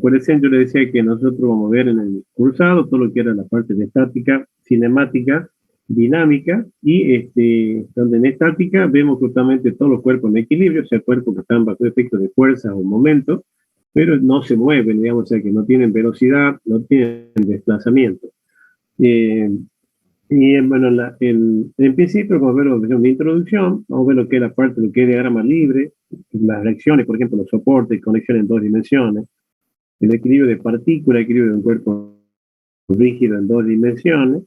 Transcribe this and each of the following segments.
acuérdense, yo le decía que nosotros vamos a ver en el cursado todo lo que era la parte de estática, cinemática, dinámica, y donde en estática vemos justamente todos los cuerpos en equilibrio, o sea, cuerpos que están bajo efecto de fuerza o momento, pero no se mueven, digamos, o sea, que no tienen velocidad, no tienen desplazamiento. Eh, y bueno, en principio vamos a ver una introducción, vamos a ver lo que es la parte, lo que es diagrama libre, las reacciones, por ejemplo, los soportes, conexiones en dos dimensiones, el equilibrio de partículas, el equilibrio de un cuerpo rígido en dos dimensiones,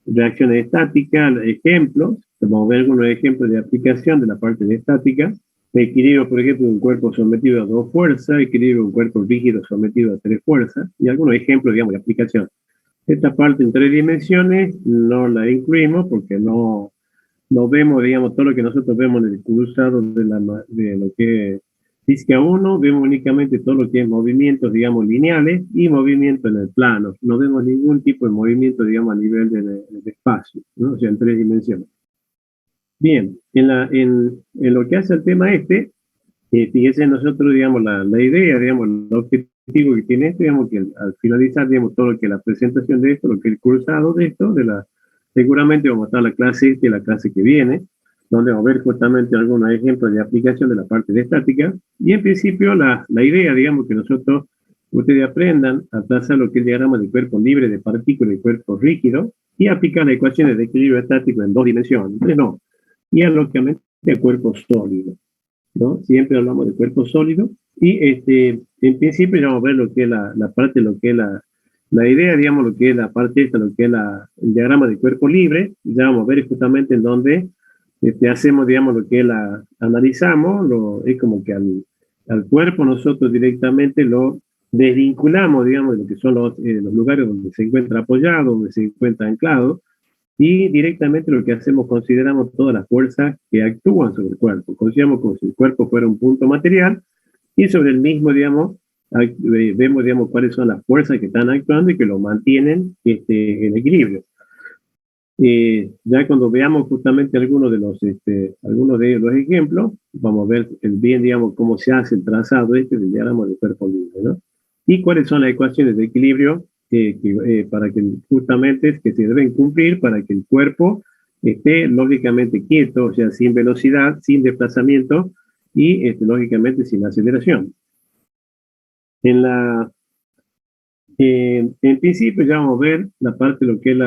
reacciones estáticas, ejemplos, vamos a ver algunos ejemplos de aplicación de la parte de estática, equilibrio, por ejemplo, de un cuerpo sometido a dos fuerzas, equilibrio de un cuerpo rígido sometido a tres fuerzas, y algunos ejemplos, digamos, de aplicación. Esta parte en tres dimensiones no la incluimos porque no vemos, digamos, todo lo que nosotros vemos en el cursado de lo que es física 1, vemos únicamente todo lo que es movimientos, digamos, lineales y movimientos en el plano. No vemos ningún tipo de movimiento, digamos, a nivel del espacio, ¿no? O sea, en tres dimensiones. Bien, en lo que hace el tema fíjense nosotros, digamos, la idea, digamos, el objetivo que tiene esto, digamos, que al finalizar, digamos, todo lo que es la presentación de esto, lo que es el cursado de esto, seguramente vamos a estar la clase y la clase que viene, donde vamos a ver justamente algunos ejemplos de aplicación de la parte de estática, y en principio la idea, digamos, que ustedes aprendan a trazar lo que es el diagrama de cuerpo libre de partículas y cuerpo rígido, y aplicar las ecuaciones de equilibrio estático en dos dimensiones, no, y lógicamente el cuerpo sólido, ¿no? Siempre hablamos de cuerpo sólido, y en principio ya vamos a ver lo que es la parte, lo que es la idea, digamos, lo que es la parte esta, lo que es el diagrama de cuerpo libre, ya vamos a ver justamente en donde hacemos, digamos, lo que es analizamos, es como que al cuerpo nosotros directamente lo desvinculamos, digamos, de lo que son los lugares donde se encuentra apoyado, donde se encuentra anclado, y directamente lo que hacemos, consideramos todas las fuerzas que actúan sobre el cuerpo. Consideramos como si el cuerpo fuera un punto material, y sobre el mismo, digamos, vemos, digamos, cuáles son las fuerzas que están actuando y que lo mantienen en equilibrio. Ya cuando veamos justamente algunos de los ejemplos, vamos a ver bien, digamos, cómo se hace el trazado del diagrama de cuerpo libre, ¿no? Y cuáles son las ecuaciones de equilibrio para que justamente que se deben cumplir para que el cuerpo esté lógicamente quieto, o sea, sin velocidad, sin desplazamiento y lógicamente sin aceleración. En principio ya vamos a ver la parte de lo que es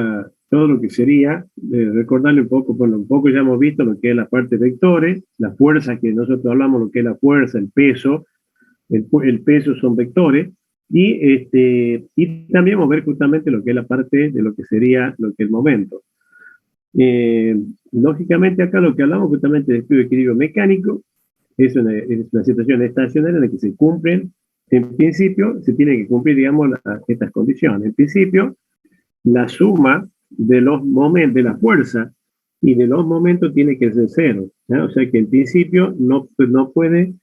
todo lo que sería, recordarle un poco, bueno, un poco ya hemos visto lo que es la parte de vectores, la fuerza que nosotros hablamos, lo que es la fuerza, el peso son vectores, y también vamos a ver justamente lo que es la parte de lo que sería lo que es el momento. Lógicamente acá lo que hablamos justamente de equilibrio mecánico es una situación estacionaria en la que se cumplen, en principio se tiene que cumplir, digamos, estas condiciones. En principio, la suma de los momentos, de la fuerza y de los momentos tiene que ser cero, ¿ya? O sea que en principio no puede,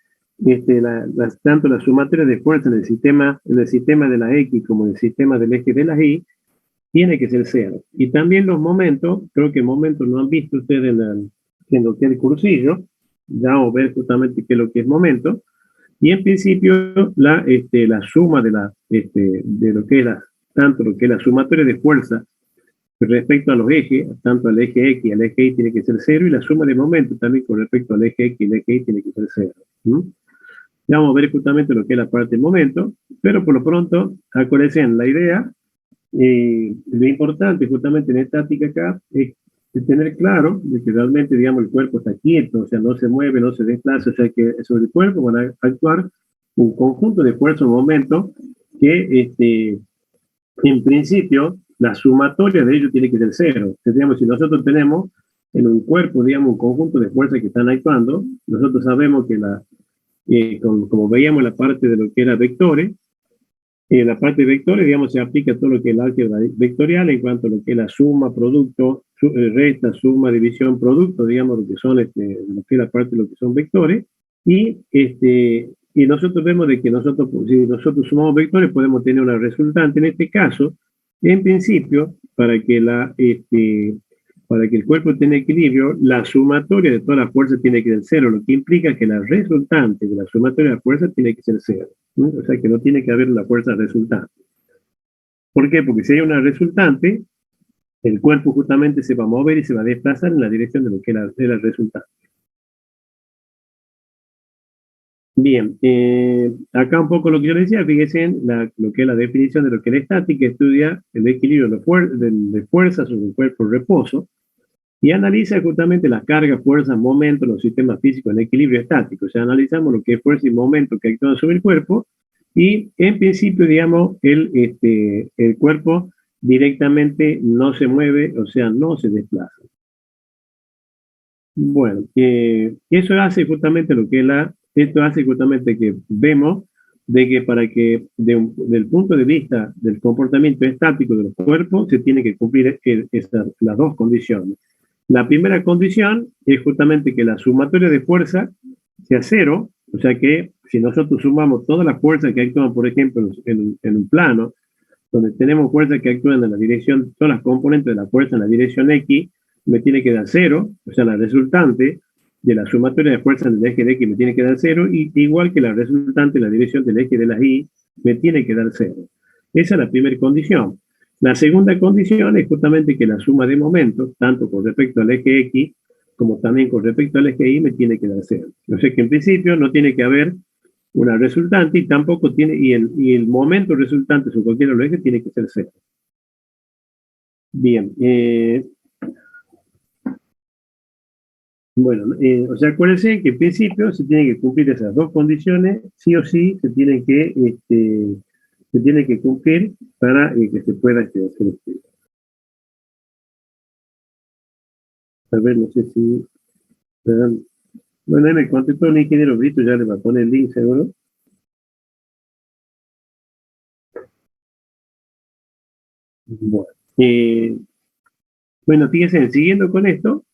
tanto la sumatoria de fuerza en el sistema de la X como en el sistema del eje de la Y, tiene que ser cero. Y también los momentos, creo que momentos no han visto ustedes en lo que es el cursillo, ya vamos a ver justamente qué es lo que es momento, y en principio la suma de lo que es tanto lo que es la sumatoria de fuerza respecto a los ejes, tanto al eje X y al eje Y tiene que ser cero, y la suma de momento también con respecto al eje X y el eje Y tiene que ser cero. Ya vamos a ver justamente lo que es la parte del momento, pero por lo pronto, acuérdense en la idea, lo importante justamente en estática acá es tener claro de que realmente, digamos, el cuerpo está quieto, o sea, no se mueve, no se desplaza, o sea, que sobre el cuerpo van a actuar un conjunto de fuerzas o momentos que, en principio, la sumatoria de ellos tiene que ser cero. Entonces, digamos, si nosotros tenemos en un cuerpo, digamos, un conjunto de fuerzas que están actuando, nosotros sabemos que como veíamos la parte de lo que era vectores, en la parte de vectores, digamos, se aplica todo lo que es el álgebra vectorial en cuanto a lo que es la suma, producto, resta, suma, división, producto, digamos, lo que son, lo que es la parte de lo que son vectores, y nosotros vemos de que si nosotros sumamos vectores podemos tener una resultante. En este caso, en principio, para que para que el cuerpo tenga equilibrio, la sumatoria de todas las fuerzas tiene que ser cero, lo que implica que la resultante de la sumatoria de las fuerzas tiene que ser cero, ¿no? O sea que no tiene que haber una fuerza resultante. ¿Por qué? Porque si hay una resultante, el cuerpo justamente se va a mover y se va a desplazar en la dirección de lo que era el resultante. Bien, acá un poco lo que yo decía, fíjense en lo que es la definición de lo que es la estática, estudia el equilibrio de fuerzas sobre el cuerpo en reposo y analiza justamente las cargas, fuerzas, momentos, los sistemas físicos en equilibrio estático. O sea, analizamos lo que es fuerza y momento que actúan sobre el cuerpo y en principio, digamos, el cuerpo directamente no se mueve, o sea, no se desplaza. Bueno, eso hace justamente esto hace justamente que vemos de que para que del punto de vista del comportamiento estático de los cuerpos se tiene que cumplir las dos condiciones. La primera condición es justamente que la sumatoria de fuerza sea cero, o sea que si nosotros sumamos todas las fuerzas que actúan, por ejemplo, en un plano, donde tenemos fuerzas que actúan en la dirección, todas las componentes de la fuerza en la dirección X, me tiene que dar cero, o sea, la resultante de la sumatoria de fuerzas del eje de X me tiene que dar cero, y igual que la resultante en la dirección del eje de la Y, me tiene que dar cero. Esa es la primera condición. La segunda condición es justamente que la suma de momentos, tanto con respecto al eje X, como también con respecto al eje Y, me tiene que dar cero. O sea que en principio no tiene que haber una resultante y tampoco tiene, y el momento resultante sobre cualquiera de los ejes tiene que ser cero. Bien, bueno, o sea, acuérdense que en principio se tienen que cumplir esas dos condiciones, sí o sí se tiene que cumplir para que se pueda hacer esto. A ver, no sé si... Perdón. Bueno, en el contexto del ingeniero Brito ya le va a poner el link, seguro. Bueno, bueno, fíjense, siguiendo con esto,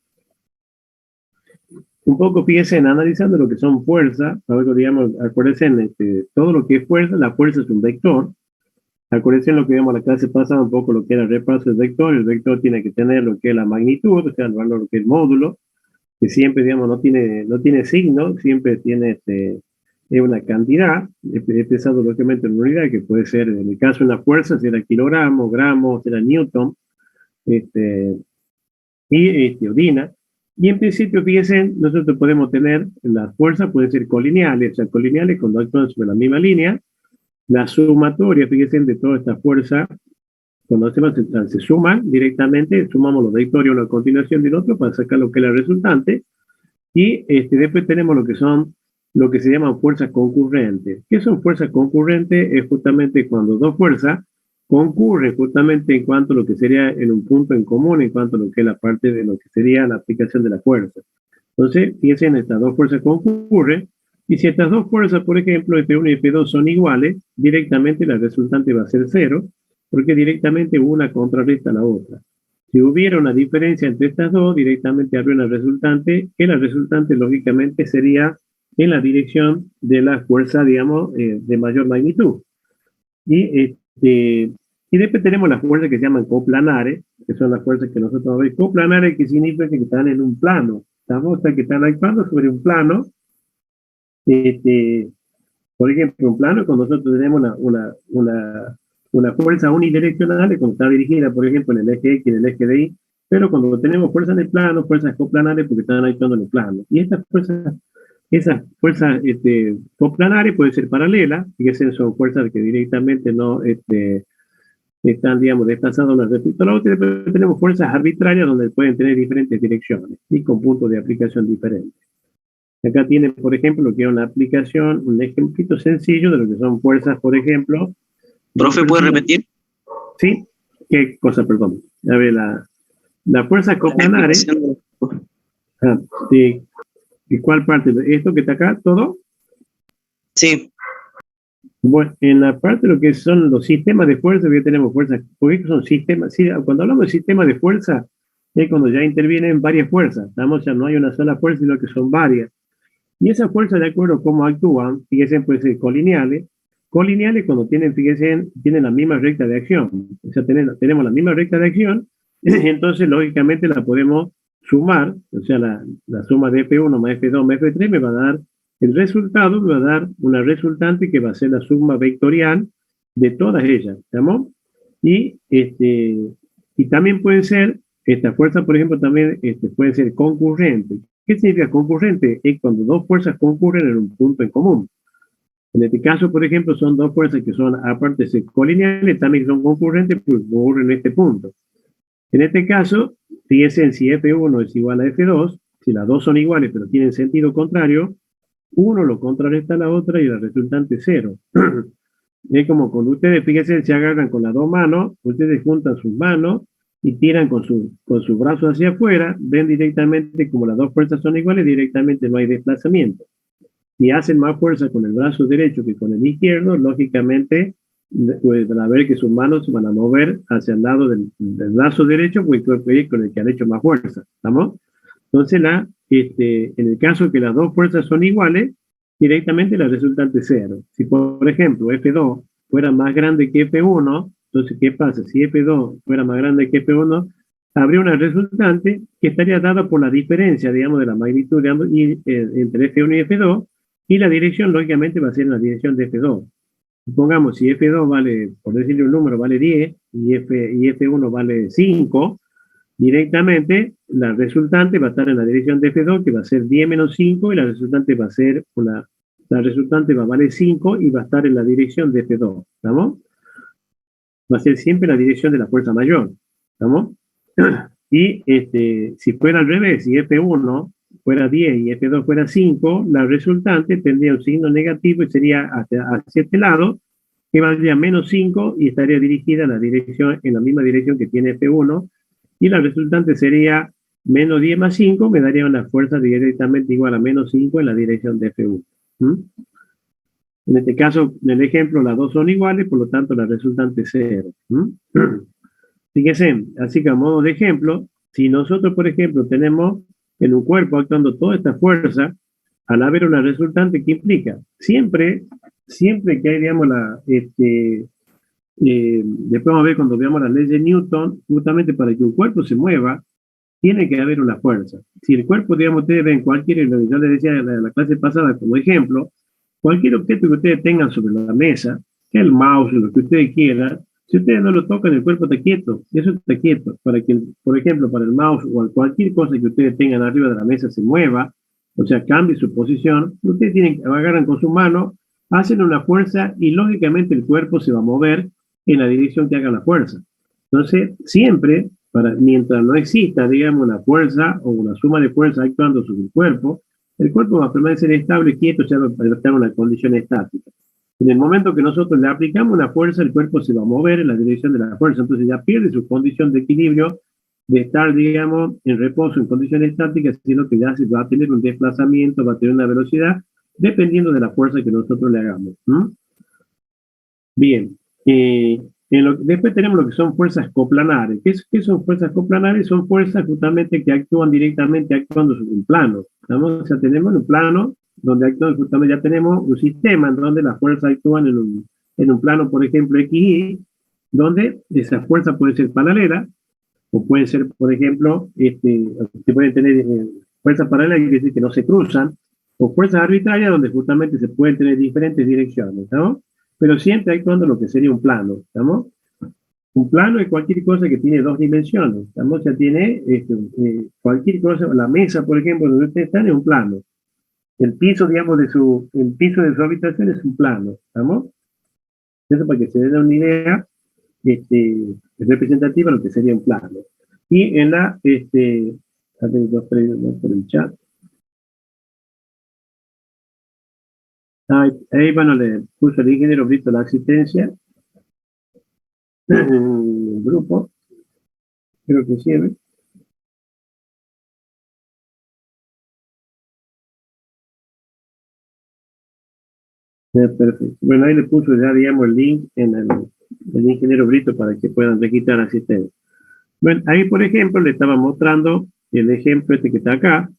un poco fíjense analizando lo que son fuerzas, algo digamos, acuérdense todo lo que es fuerza, la fuerza es un vector. Acuérdense en lo que vimos la clase pasada, un poco lo que era el repaso del vector. El vector tiene que tener lo que es la magnitud, o sea, el valor que es el módulo, que siempre, digamos, no tiene signo, siempre tiene es una cantidad, expresado lógicamente en unidad, que puede ser, en el caso de una fuerza, será kilogramos, gramos, será newton, y odina. Y en principio, fíjense, nosotros podemos tener, las fuerzas pueden ser colineales, o sea, colineales cuando actúan sobre la misma línea. La sumatoria, fíjense, de toda esta fuerza, cuando se suman directamente, sumamos los vectores uno a continuación del otro para sacar lo que es la resultante. Y después tenemos lo que se llaman fuerzas concurrentes. ¿Qué son fuerzas concurrentes? Es justamente cuando dos fuerzas concurren justamente en cuanto a lo que sería en un punto en común, en cuanto a lo que es la parte de lo que sería la aplicación de la fuerza. Entonces, fíjense, estas dos fuerzas concurren, y si estas dos fuerzas, por ejemplo, F1 y F2 son iguales, directamente la resultante va a ser cero, porque directamente una contrarresta a la otra. Si hubiera una diferencia entre estas dos, directamente habría una resultante, que la resultante lógicamente sería en la dirección de la fuerza, digamos, de mayor magnitud. Y después tenemos las fuerzas que se llaman coplanares, que son las fuerzas que nosotros vemos. Coplanares, que significa que están en un plano, ¿estamos? O sea, que están actuando sobre un plano. Por ejemplo, un plano, cuando nosotros tenemos una fuerza unidireccional, cuando está dirigida, por ejemplo, en el eje X, en el eje de Y, pero cuando tenemos fuerzas en el plano, fuerzas coplanares, porque están actuando en el plano. Y esas fuerzas coplanares pueden ser paralelas, fíjense, son fuerzas que directamente no están, digamos, desplazadas una respecto a la otra, y después tenemos fuerzas arbitrarias donde pueden tener diferentes direcciones y con puntos de aplicación diferentes. Acá tienen, por ejemplo, lo que es una aplicación, un ejemplito sencillo de lo que son fuerzas, por ejemplo. ¿Profe, puede repetir? Sí, ¿qué cosa, perdón? A ver, la fuerza coplanares. Sí. ¿Y cuál parte? ¿Esto que está acá, todo? Sí. Bueno, en la parte de lo que son los sistemas de fuerza, que tenemos fuerzas, porque son sistemas, sí, cuando hablamos de sistemas de fuerza, es cuando ya intervienen varias fuerzas, ¿estamos? Ya no hay una sola fuerza, sino que son varias. Y esas fuerzas, de acuerdo a cómo actúan, fíjense, pueden ser colineales. Colineales cuando tienen, fíjense, tienen la misma recta de acción. O sea, tenemos la misma recta de acción, entonces lógicamente la podemos sumar, o sea, la suma de F1 más F2 más F3 me va a dar el resultado, me va a dar una resultante que va a ser la suma vectorial de todas ellas, ¿estamos? Y también pueden ser, esta fuerza, por ejemplo, también puede ser concurrente. ¿Qué significa concurrente? Es cuando dos fuerzas concurren en un punto en común. En este caso, por ejemplo, son dos fuerzas que son, aparte de ser colineales, también son concurrentes, pues ocurren en este punto. En este caso, fíjense si F1 es igual a F2, si las dos son iguales pero tienen sentido contrario, uno lo contrarresta a la otra y la resultante es cero. Es como cuando ustedes, fíjense, se agarran con las dos manos, ustedes juntan sus manos y tiran con su brazo hacia afuera, ven directamente como las dos fuerzas son iguales, directamente no hay desplazamiento. Si hacen más fuerza con el brazo derecho que con el izquierdo, lógicamente, pues, van a ver que sus manos se van a mover hacia el lado del brazo derecho, pues es con el que han hecho más fuerza, ¿estamos? Entonces, en el caso que las dos fuerzas son iguales, directamente la resultante es cero. Si, por ejemplo, F2 fuera más grande que F1, entonces, ¿qué pasa? Si F2 fuera más grande que F1, habría una resultante que estaría dada por la diferencia, digamos, de la magnitud de ambos, entre F1 y F2, y la dirección, lógicamente, va a ser en la dirección de F2. Supongamos, si F2 vale, por decirle un número, vale 10 y F1 vale 5, directamente la resultante va a estar en la dirección de F2, que va a ser 10 menos 5, y la resultante va a ser la resultante va a valer 5 y va a estar en la dirección de F2, ¿estamos? Va a ser siempre la dirección de la fuerza mayor, ¿estamos? Y si fuera al revés, si F1 fuera 10 y F2 fuera 5, la resultante tendría un signo negativo y sería hacia este lado, que valdría menos 5 y estaría dirigida en la misma dirección que tiene F1, y la resultante sería menos 10 más 5, me daría una fuerza directamente igual a menos 5 en la dirección de F1. ¿Mm? En este caso, en el ejemplo, las dos son iguales, por lo tanto, la resultante es 0. ¿Mm? Fíjense, así que a modo de ejemplo, si nosotros, por ejemplo, tenemos en un cuerpo actuando toda esta fuerza, al haber una resultante, ¿qué implica? Siempre que hay, digamos, después vamos a ver cuando veamos la ley de Newton, justamente para que un cuerpo se mueva, tiene que haber una fuerza. Si el cuerpo, digamos, ustedes ven cualquier, yo les decía en la clase pasada como ejemplo, cualquier objeto que ustedes tengan sobre la mesa, el mouse, lo que ustedes quieran, si ustedes no lo tocan, el cuerpo está quieto, eso está quieto. Para que, por ejemplo, para el mouse o cualquier cosa que ustedes tengan arriba de la mesa se mueva, o sea, cambie su posición, ustedes agarran con su mano, hacen una fuerza y lógicamente el cuerpo se va a mover en la dirección que haga la fuerza. Entonces, siempre, mientras no exista, digamos, una fuerza o una suma de fuerza actuando sobre el cuerpo va a permanecer estable y quieto, o sea, va a estar en una condición estática. En el momento que nosotros le aplicamos una fuerza, el cuerpo se va a mover en la dirección de la fuerza, entonces ya pierde su condición de equilibrio, de estar, digamos, en reposo, en condiciones estáticas, sino que ya se va a tener un desplazamiento, va a tener una velocidad, dependiendo de la fuerza que nosotros le hagamos. ¿Mm? Bien, después tenemos lo que son fuerzas coplanares. ¿Qué son fuerzas coplanares? Son fuerzas justamente que actúan directamente actuando sobre un plano. ¿Estamos? O sea, tenemos un plano donde actúan justamente, ya tenemos un sistema en donde las fuerzas actúan en un plano, por ejemplo, XY, donde esa fuerza puede ser paralela, o puede ser, por ejemplo, se pueden tener fuerzas paralelas, que decir que no se cruzan, o fuerzas arbitrarias donde justamente se pueden tener diferentes direcciones, ¿no? Pero siempre actuando lo que sería un plano, ¿estamos? Un plano es cualquier cosa que tiene dos dimensiones, ¿estamos? O sea, tiene cualquier cosa, la mesa, por ejemplo, donde ustedes están es un plano. El piso, digamos, el piso de su habitación es un plano, ¿estamos? Eso para que se den una idea es representativa de lo que sería un plano. Y en la, por el chat. Ahí, bueno, le puso el ingeniero Brito la asistencia en el grupo. Creo que sirve. Perfecto. Bueno, ahí le puso ya, digamos, el link en el ingeniero Brito para que puedan registrar asistencia. Bueno, ahí, por ejemplo, le estaba mostrando el ejemplo que está acá.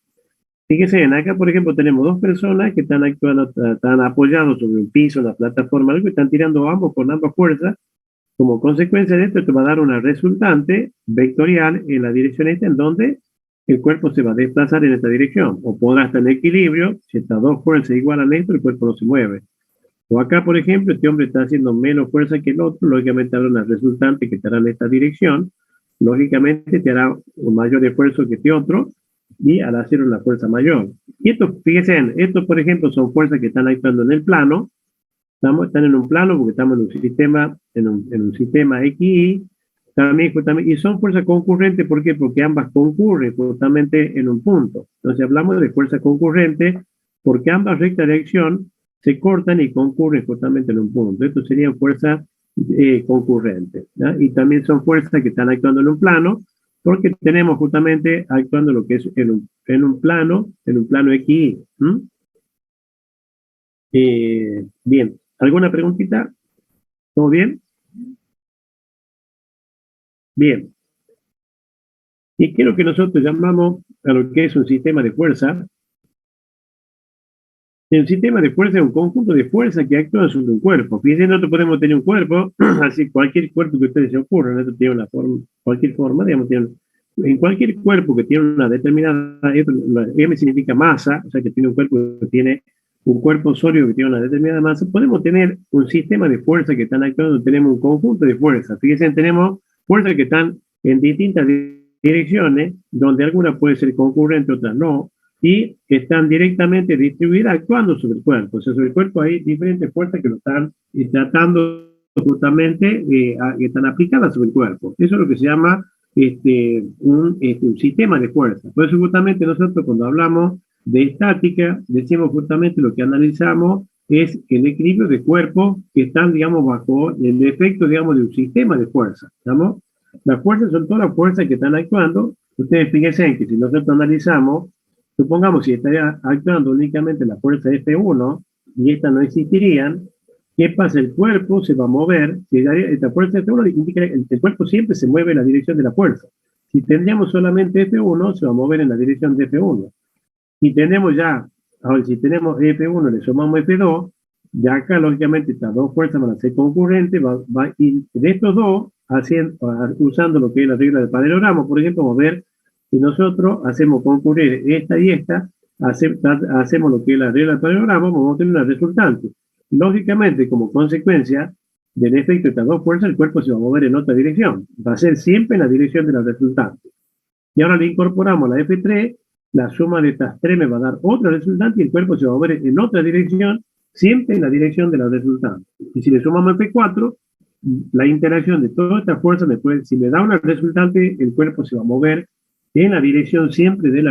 Fíjense, acá, por ejemplo, tenemos dos personas que están actuando, están apoyados sobre un piso, una plataforma, algo, y están tirando ambos con ambas fuerzas, Como consecuencia de esto, te va a dar una resultante vectorial en la dirección esta, en donde el cuerpo se va a desplazar en esta dirección. O podrá estar en equilibrio, si estas dos fuerzas igualan esto, el cuerpo no se mueve. O acá, por ejemplo, este hombre está haciendo menos fuerza que el otro, lógicamente habrá una resultante que estará en esta dirección, lógicamente te hará un mayor esfuerzo que este otro, y al hacer una fuerza mayor. Y esto, fíjense, estos, por ejemplo, son fuerzas que están actuando en el plano, están en un plano porque estamos en un sistema, en un sistema XY, también justamente, y son fuerzas concurrentes, ¿por qué? Porque ambas concurren justamente en un punto. Entonces hablamos de fuerza concurrente porque ambas rectas de acción se cortan y concurren justamente en un punto. Esto serían fuerzas concurrentes. ¿Ya? Y también son fuerzas que están actuando en un plano, porque tenemos justamente actuando lo que es en un plano XY. Bien, ¿alguna preguntita? ¿Todo bien? Bien. ¿Y qué es lo que nosotros llamamos a lo que es un sistema de fuerza? El sistema de fuerza es un conjunto de fuerzas que actúan sobre un cuerpo. Fíjense, nosotros podemos tener un cuerpo, así cualquier cuerpo que a ustedes se ocurra, nosotros tiene una forma, cualquier forma, digamos, en cualquier cuerpo que tiene una determinada, M significa masa, o sea que tiene un cuerpo que tiene un cuerpo sólido que tiene una determinada masa, podemos tener un sistema de fuerzas que están actuando, tenemos un conjunto de fuerzas. Fíjense, tenemos fuerzas que están en distintas direcciones, donde algunas pueden ser concurrentes, otras no, y están directamente distribuidas actuando sobre el cuerpo. O sea, sobre el cuerpo hay diferentes fuerzas que lo están tratando justamente, que están aplicadas sobre el cuerpo. Eso es lo que se llama un sistema de fuerza. Por eso justamente nosotros cuando hablamos de estática, decimos justamente lo que analizamos es el equilibrio de cuerpos que están, digamos, bajo el efecto, digamos, de un sistema de fuerza. ¿Estamos? Las fuerzas son todas las fuerzas que están actuando. Ustedes fíjense en que si nosotros analizamos, supongamos si estaría actuando únicamente la fuerza F1 y estas no existirían, ¿qué pasa? El cuerpo se va a mover, si esta fuerza F1 indica que el cuerpo siempre se mueve en la dirección de la fuerza. Si tendríamos solamente F1, se va a mover en la dirección de F1. Si tenemos ya, ahora si tenemos F1, le sumamos F2, ya acá lógicamente estas dos fuerzas van a ser concurrentes, y de estos dos, usando lo que es la regla del paralelogramo, por ejemplo, vamos a ver si nosotros hacemos concurrir esta y esta, hacemos lo que es la regla del paralelogramo, vamos a tener una resultante. Lógicamente, como consecuencia del efecto de estas dos fuerzas, el cuerpo se va a mover en otra dirección. Va a ser siempre en la dirección de la resultante. Y ahora le incorporamos la F3, la suma de estas tres me va a dar otra resultante y el cuerpo se va a mover en otra dirección, siempre en la dirección de la resultante. Y si le sumamos F4, la interacción de todas estas fuerzas, si me da una resultante, el cuerpo se va a mover en la dirección siempre de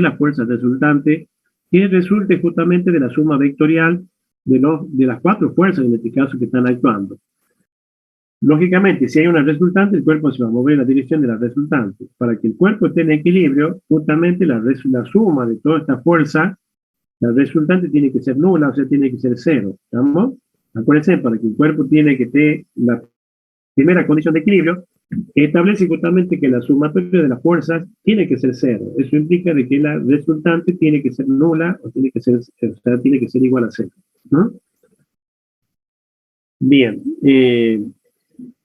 la fuerza resultante, que resulte justamente de la suma vectorial de las cuatro fuerzas, en este caso, que están actuando. Lógicamente, si hay una resultante, el cuerpo se va a mover en la dirección de la resultante. Para que el cuerpo esté en equilibrio, justamente la suma de toda esta fuerza, la resultante tiene que ser nula, o sea, tiene que ser cero. ¿Estamos? Acuérdense, para que el cuerpo tiene que tener la primera condición de equilibrio, establece justamente que la sumatoria de las fuerzas tiene que ser cero. Eso implica de que la resultante tiene que ser nula o tiene que ser igual a cero. ¿No? Bien.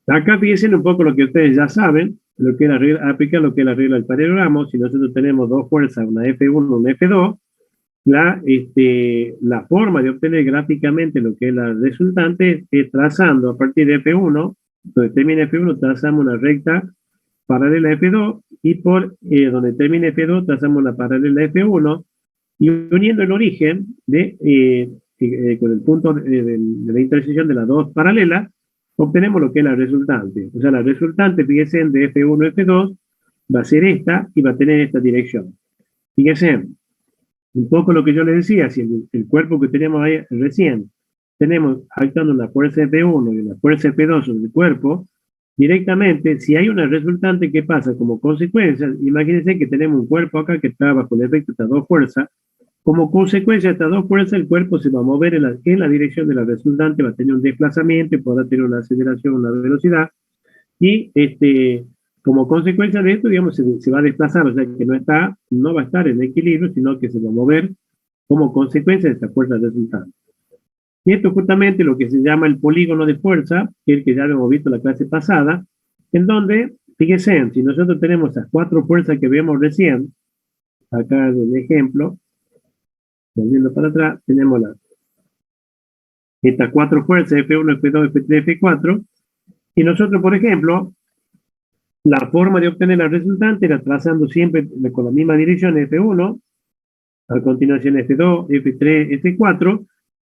Acá fíjense un poco lo que ustedes ya saben, lo que es la regla, aplicar lo que es la regla del paralelogramo. Si nosotros tenemos dos fuerzas, una F1 y una F2, la forma de obtener gráficamente lo que es la resultante es trazando a partir de F1, donde termina F1, trazamos una recta paralela a F2 y por donde termina F2 trazamos una paralela a F1 y uniendo el origen con el punto de la intersección de las dos paralelas, obtenemos lo que es la resultante. O sea, la resultante, fíjense, de F1 y F2 va a ser esta y va a tener esta dirección. Fíjense, un poco lo que yo les decía, si el cuerpo que tenemos ahí recién, tenemos actuando la fuerza F1 y la fuerza F2 sobre el cuerpo, directamente, si hay una resultante que pasa como consecuencia, imagínense que tenemos un cuerpo acá que está bajo el efecto de estas dos fuerzas, como consecuencia de estas dos fuerzas, el cuerpo se va a mover en la dirección de la resultante, va a tener un desplazamiento y podrá tener una aceleración, una velocidad, y como consecuencia de esto, digamos, se va a desplazar, o sea, que no va a estar en equilibrio, sino que se va a mover como consecuencia de esta fuerza resultante. Y esto es justamente lo que se llama el polígono de fuerza, que es el que ya hemos visto en la clase pasada, en donde, fíjense, si nosotros tenemos esas cuatro fuerzas que vemos recién, acá en el ejemplo, volviendo para atrás, tenemos estas cuatro fuerzas, F1, F2, F3, F4, y nosotros, por ejemplo, la forma de obtener la resultante era trazando siempre con la misma dirección F1, a continuación F2, F3, F4,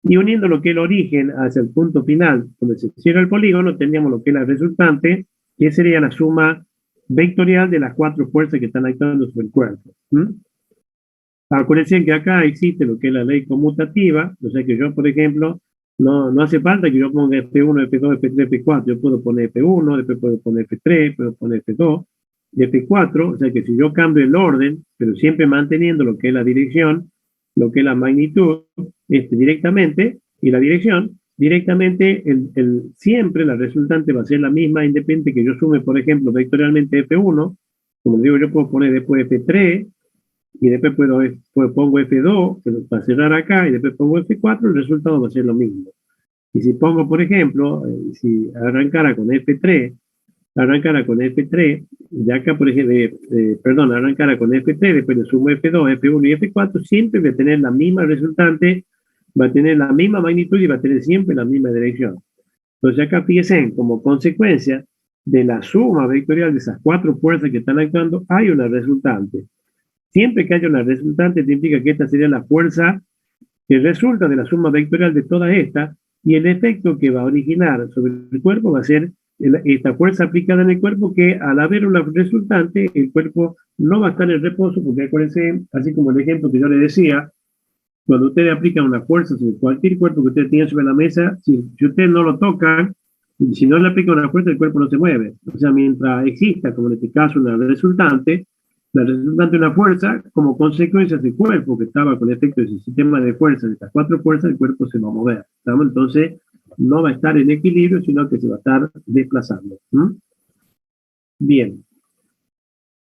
y uniendo lo que es el origen hacia el punto final, donde se cierra el polígono, tendríamos lo que es la resultante, que sería la suma vectorial de las cuatro fuerzas que están actuando sobre el cuerpo. Acuérdense que acá existe lo que es la ley conmutativa, o sea que yo, por ejemplo, no hace falta que yo ponga F1, F2, F3, F4, yo puedo poner F1, después puedo poner F3, puedo poner F2, y F4, o sea que si yo cambio el orden, pero siempre manteniendo lo que es la dirección, lo que es la magnitud, directamente, y la dirección, directamente, siempre la resultante va a ser la misma, independiente que yo sume, por ejemplo, vectorialmente F1, como digo, yo puedo poner después F3, y después pongo F2, que va a cerrar acá, y después pongo F4, el resultado va a ser lo mismo. Y si pongo, por ejemplo, si arrancara con F3, y acá, por ejemplo, arrancara con F3, después le sumo F2, F1 y F4, siempre va a tener la misma resultante, va a tener la misma magnitud y va a tener siempre la misma dirección. Entonces acá fíjense, como consecuencia de la suma vectorial de esas cuatro fuerzas que están actuando, hay una resultante. Siempre que haya una resultante, te implica que esta sería la fuerza que resulta de la suma vectorial de todas estas, y el efecto que va a originar sobre el cuerpo va a ser esta fuerza aplicada en el cuerpo, que al haber una resultante, el cuerpo no va a estar en reposo, porque acuérdense, así como el ejemplo que yo le decía, cuando ustedes aplican una fuerza sobre cualquier cuerpo que ustedes tienen sobre la mesa, si ustedes no lo tocan, si no le aplican una fuerza, el cuerpo no se mueve. O sea, mientras exista, como en este caso, una resultante, la resultante de una fuerza, como consecuencia del cuerpo que estaba con efecto de ese sistema de fuerzas, de estas cuatro fuerzas, el cuerpo se va a mover. ¿Estamos? Entonces, no va a estar en equilibrio, sino que se va a estar desplazando. Bien.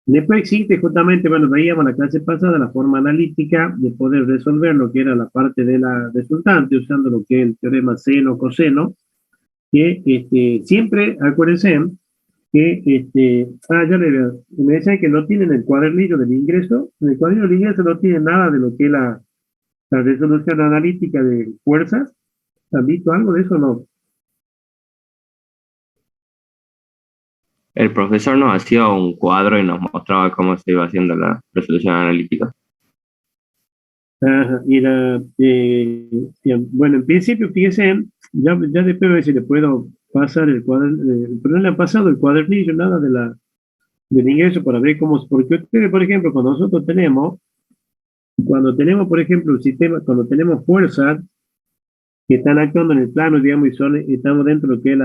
Después existe justamente, bueno, veíamos la clase pasada, la forma analítica de poder resolver lo que era la parte de la resultante, usando lo que es el teorema seno-coseno, que siempre, acuérdense, que ya le veo, me decían que no tienen el cuadernillo del ingreso. En el cuadernillo del ingreso no tiene nada de lo que es la resolución analítica de fuerzas. ¿Han visto algo de eso o no? El profesor nos hacía un cuadro y nos mostraba cómo se iba haciendo la resolución analítica. Ajá, bueno, en principio, fíjense, ya después a ver si le puedo pasar el cuadernillo, pero no le han pasado el cuadernillo, nada del ingreso para ver cómo, porque ustedes, por ejemplo, cuando tenemos, por ejemplo, un sistema, cuando tenemos fuerzas que están actuando en el plano, digamos, estamos dentro de lo que es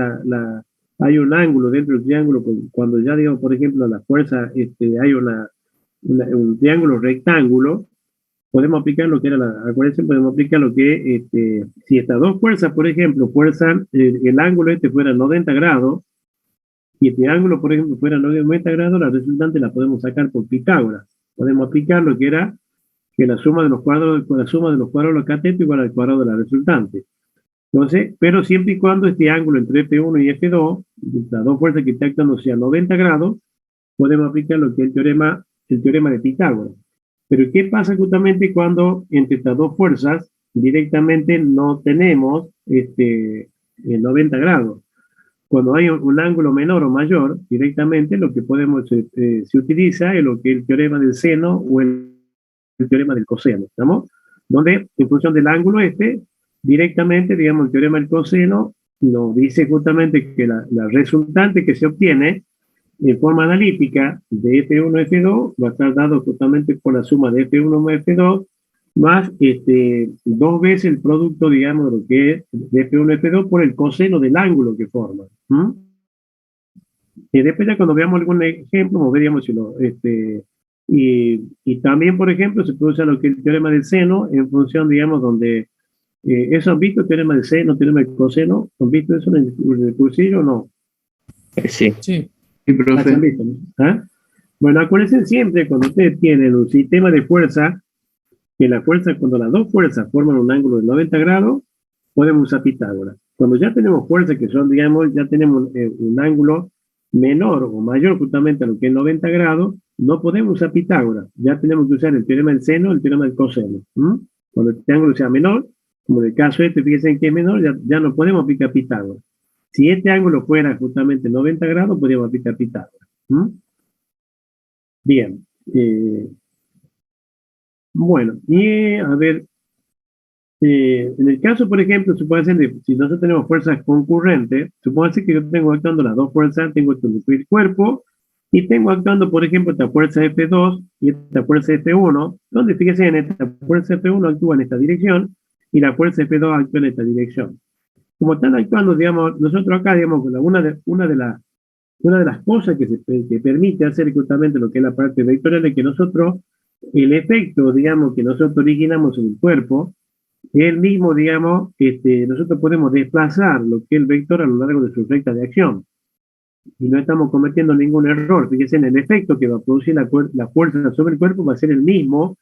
hay un ángulo dentro del triángulo, cuando ya digo, por ejemplo, la fuerza, hay un triángulo rectángulo, podemos aplicar lo que era acuérdense, podemos aplicar lo que, si estas dos fuerzas, por ejemplo, el ángulo fuera 90 grados, y este ángulo, por ejemplo, fuera 90 grados, la resultante la podemos sacar por Pitágoras. Podemos aplicar lo que era que la suma de los cuadros de los catetos igual al cuadrado de la resultante. Entonces, pero siempre y cuando este ángulo entre F1 y F2, las dos fuerzas que están actuando sea 90 grados, podemos aplicar lo que es el teorema de Pitágoras. Pero ¿qué pasa justamente cuando entre estas dos fuerzas directamente no tenemos 90 grados? Cuando hay un ángulo menor o mayor, directamente lo que se utiliza es lo que es el teorema del seno o el teorema del coseno, ¿estamos? Donde en función del ángulo directamente, digamos, el teorema del coseno nos dice justamente que la resultante que se obtiene en forma analítica de F1 F2 va a estar dado justamente por la suma de F1 más F2 más dos veces el producto, digamos, de lo que es de F1 F2 por el coseno del ángulo que forma. Y después ya cuando veamos algún ejemplo, veríamos si y también, por ejemplo, se puede usar lo que es el teorema del seno en función, digamos, donde ¿eso han visto? Teorema del seno, teorema del coseno, ¿han visto eso en el cursillo o no? Sí. Sí, profe. ¿Ah? Bueno, acuérdense siempre cuando ustedes tienen un sistema de fuerza, que la fuerza, cuando las dos fuerzas forman un ángulo de 90 grados, podemos usar Pitágoras. Cuando ya tenemos fuerzas que son, digamos, ya tenemos un ángulo menor o mayor justamente a lo que es 90 grados, no podemos usar Pitágoras. Ya tenemos que usar el teorema del seno, el teorema del coseno. Cuando el ángulo sea menor, como en el caso este, fíjense que es menor, ya no podemos aplicar Pitágoras. Si este ángulo fuera justamente 90 grados, podríamos aplicar Pitágoras. Bien. Bueno, y a ver, en el caso, por ejemplo, supóngase si nosotros tenemos fuerzas concurrentes, supóngase que yo tengo actuando las dos fuerzas, tengo el cuerpo, y tengo actuando, por ejemplo, esta fuerza F2 y esta fuerza F1, donde fíjense en esta fuerza F1 actúa en esta dirección, y la fuerza F2 actúa en esta dirección. Como están actuando, digamos, nosotros acá, digamos, una de las cosas que permite hacer justamente lo que es la parte vectorial es que nosotros, el efecto, digamos, que nosotros originamos en el cuerpo, es el mismo, digamos, nosotros podemos desplazar lo que es el vector a lo largo de su recta de acción. Y no estamos cometiendo ningún error. Fíjense, en el efecto que va a producir la fuerza sobre el cuerpo va a ser el mismo,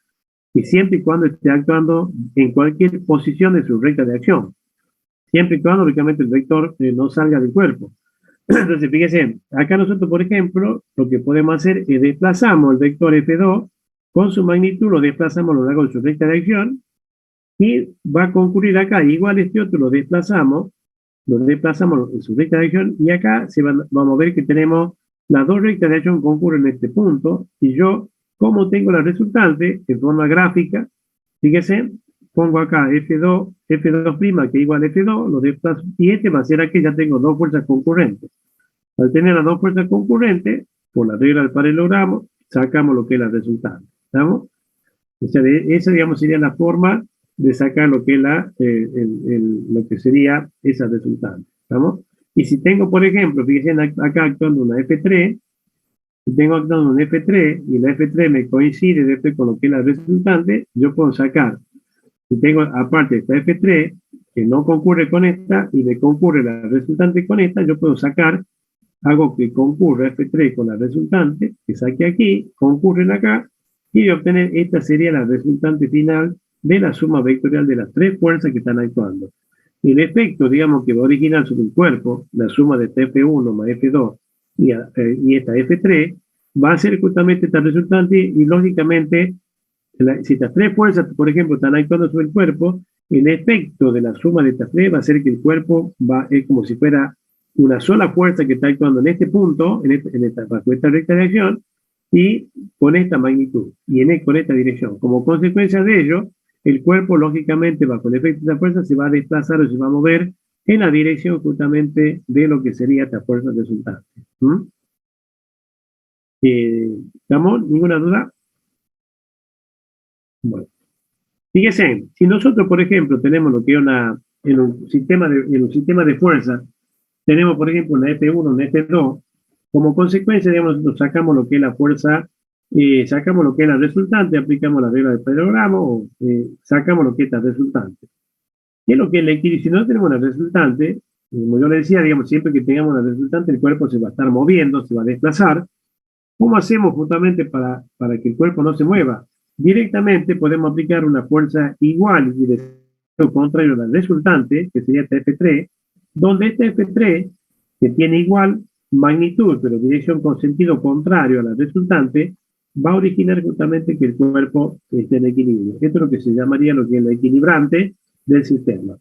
y siempre y cuando esté actuando en cualquier posición de su recta de acción. Siempre y cuando, lógicamente, el vector no salga del cuerpo. Entonces, fíjense, acá nosotros, por ejemplo, lo que podemos hacer es desplazamos el vector F2 con su magnitud, lo desplazamos a lo largo de su recta de acción, y va a concurrir acá, igual este otro lo desplazamos en su recta de acción, y acá vamos a ver que tenemos las dos rectas de acción concurren en este punto, y yo, como tengo la resultante, en forma gráfica, fíjese, pongo acá F2', que igual a F2, lo desplazo, y este va a ser aquí, ya tengo dos fuerzas concurrentes. Al tener las dos fuerzas concurrentes, por la regla del paralelogramo, sacamos lo que es la resultante. ¿Estamos? O sea, esa, digamos, sería la forma de sacar lo que es lo que sería esa resultante. ¿Estamos? Y si tengo, por ejemplo, fíjense acá actuando una F3, si tengo actuando una F3 y la F3 me coincide después con lo que es la resultante, yo puedo sacar. Si tengo aparte esta F3 que no concurre con esta y me concurre la resultante con esta, yo puedo sacar, hago que concurra F3 con la resultante, que saque aquí, concurren acá, y obtener esta sería la resultante final de la suma vectorial de las tres fuerzas que están actuando. El efecto, digamos, que va a originar sobre el cuerpo, la suma de esta F1 más F2 y esta F3, va a ser justamente esta resultante, y lógicamente, si estas tres fuerzas, por ejemplo, están actuando sobre el cuerpo, el efecto de la suma de estas tres va a ser que el cuerpo es como si fuera una sola fuerza que está actuando en este punto, bajo esta recta de acción, y con esta magnitud, y con esta dirección. Como consecuencia de ello, el cuerpo, lógicamente, bajo el efecto de esta fuerza, se va a desplazar o se va a mover en la dirección justamente de lo que sería esta fuerza resultante. ¿Estamos? ¿Ninguna duda? Bueno. Fíjense, si nosotros, por ejemplo, tenemos lo que es en un sistema de fuerza, tenemos, por ejemplo, una F1, una F2, como consecuencia, digamos, nosotros sacamos lo que es la fuerza, sacamos lo que es la resultante, aplicamos la regla del paralelogramo, o sacamos lo que es la resultante. ¿Qué es lo que es el equilibrio? Si no tenemos una resultante, como yo le decía, digamos, siempre que tengamos una resultante, el cuerpo se va a estar moviendo, se va a desplazar. ¿Cómo hacemos justamente para que el cuerpo no se mueva? Directamente podemos aplicar una fuerza igual y de sentido contrario a la resultante, que sería esta F3, donde esta F3, que tiene igual magnitud, pero dirección con sentido contrario a la resultante, va a originar justamente que el cuerpo esté en equilibrio. Esto es lo que se llamaría lo que es el equilibrante del sistema.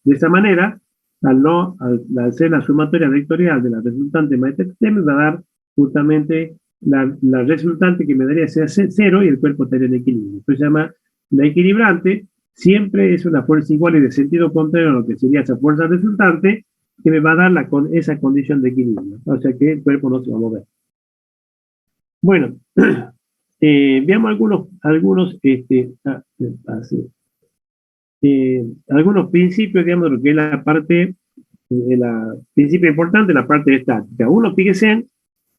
De esa manera, al ser la sumatoria vectorial de la resultante más este sistema, va a dar justamente la resultante que me daría sea cero, y el cuerpo estaría en equilibrio. Esto se llama la equilibrante. Siempre es una fuerza igual y de sentido contrario a lo que sería esa fuerza resultante, que me va a dar esa condición de equilibrio. O sea que el cuerpo no se va a mover. Bueno, veamos algunos principios, digamos, de lo que es la parte, principio importante, la parte estática. Uno, fíjense,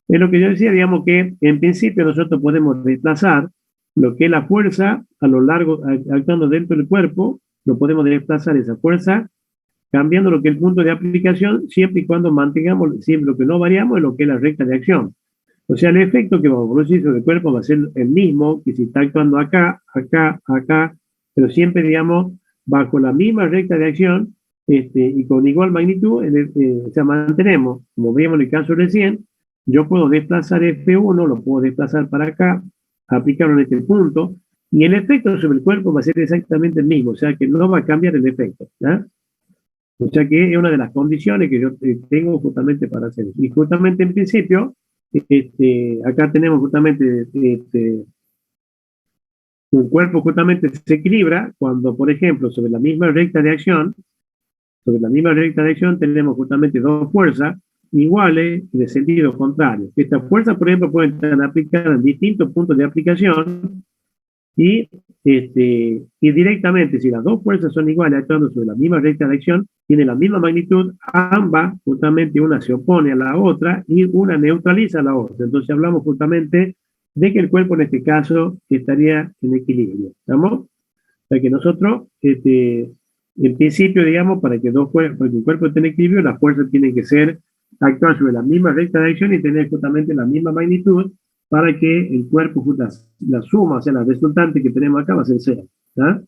es lo que yo decía, digamos que en principio nosotros podemos desplazar lo que es la fuerza a lo largo, actuando dentro del cuerpo, lo podemos desplazar esa fuerza, cambiando lo que es el punto de aplicación, siempre y cuando mantengamos, siempre lo que no variamos es lo que es la recta de acción. O sea, el efecto que vamos a producir sobre el cuerpo va a ser el mismo que si está actuando acá, acá, acá, pero siempre, digamos, bajo la misma recta de acción, y con igual magnitud, o sea, mantenemos, como vimos en el caso recién, yo puedo desplazar F1, lo puedo desplazar para acá, aplicarlo en este punto, y el efecto sobre el cuerpo va a ser exactamente el mismo, o sea que no va a cambiar el efecto, ¿ya? O sea que es una de las condiciones que yo tengo justamente para hacer eso. Y justamente en principio, acá tenemos justamente un cuerpo justamente se equilibra cuando, por ejemplo, sobre la misma recta de acción, tenemos justamente dos fuerzas iguales de sentido contrario. Estas fuerzas, por ejemplo, pueden estar aplicadas en distintos puntos de aplicación y, y directamente, si las dos fuerzas son iguales actuando sobre la misma recta de acción, tienen la misma magnitud, ambas, justamente una se opone a la otra y una neutraliza a la otra. Entonces hablamos justamente de que el cuerpo en este caso estaría en equilibrio. ¿Estamos? O sea que nosotros, en principio, digamos, para que el cuerpo esté en equilibrio, las fuerzas tienen que actuar sobre la misma recta de acción y tener justamente la misma magnitud para que el cuerpo, la suma, o sea, la resultante que tenemos acá va a ser cero. ¿Ah?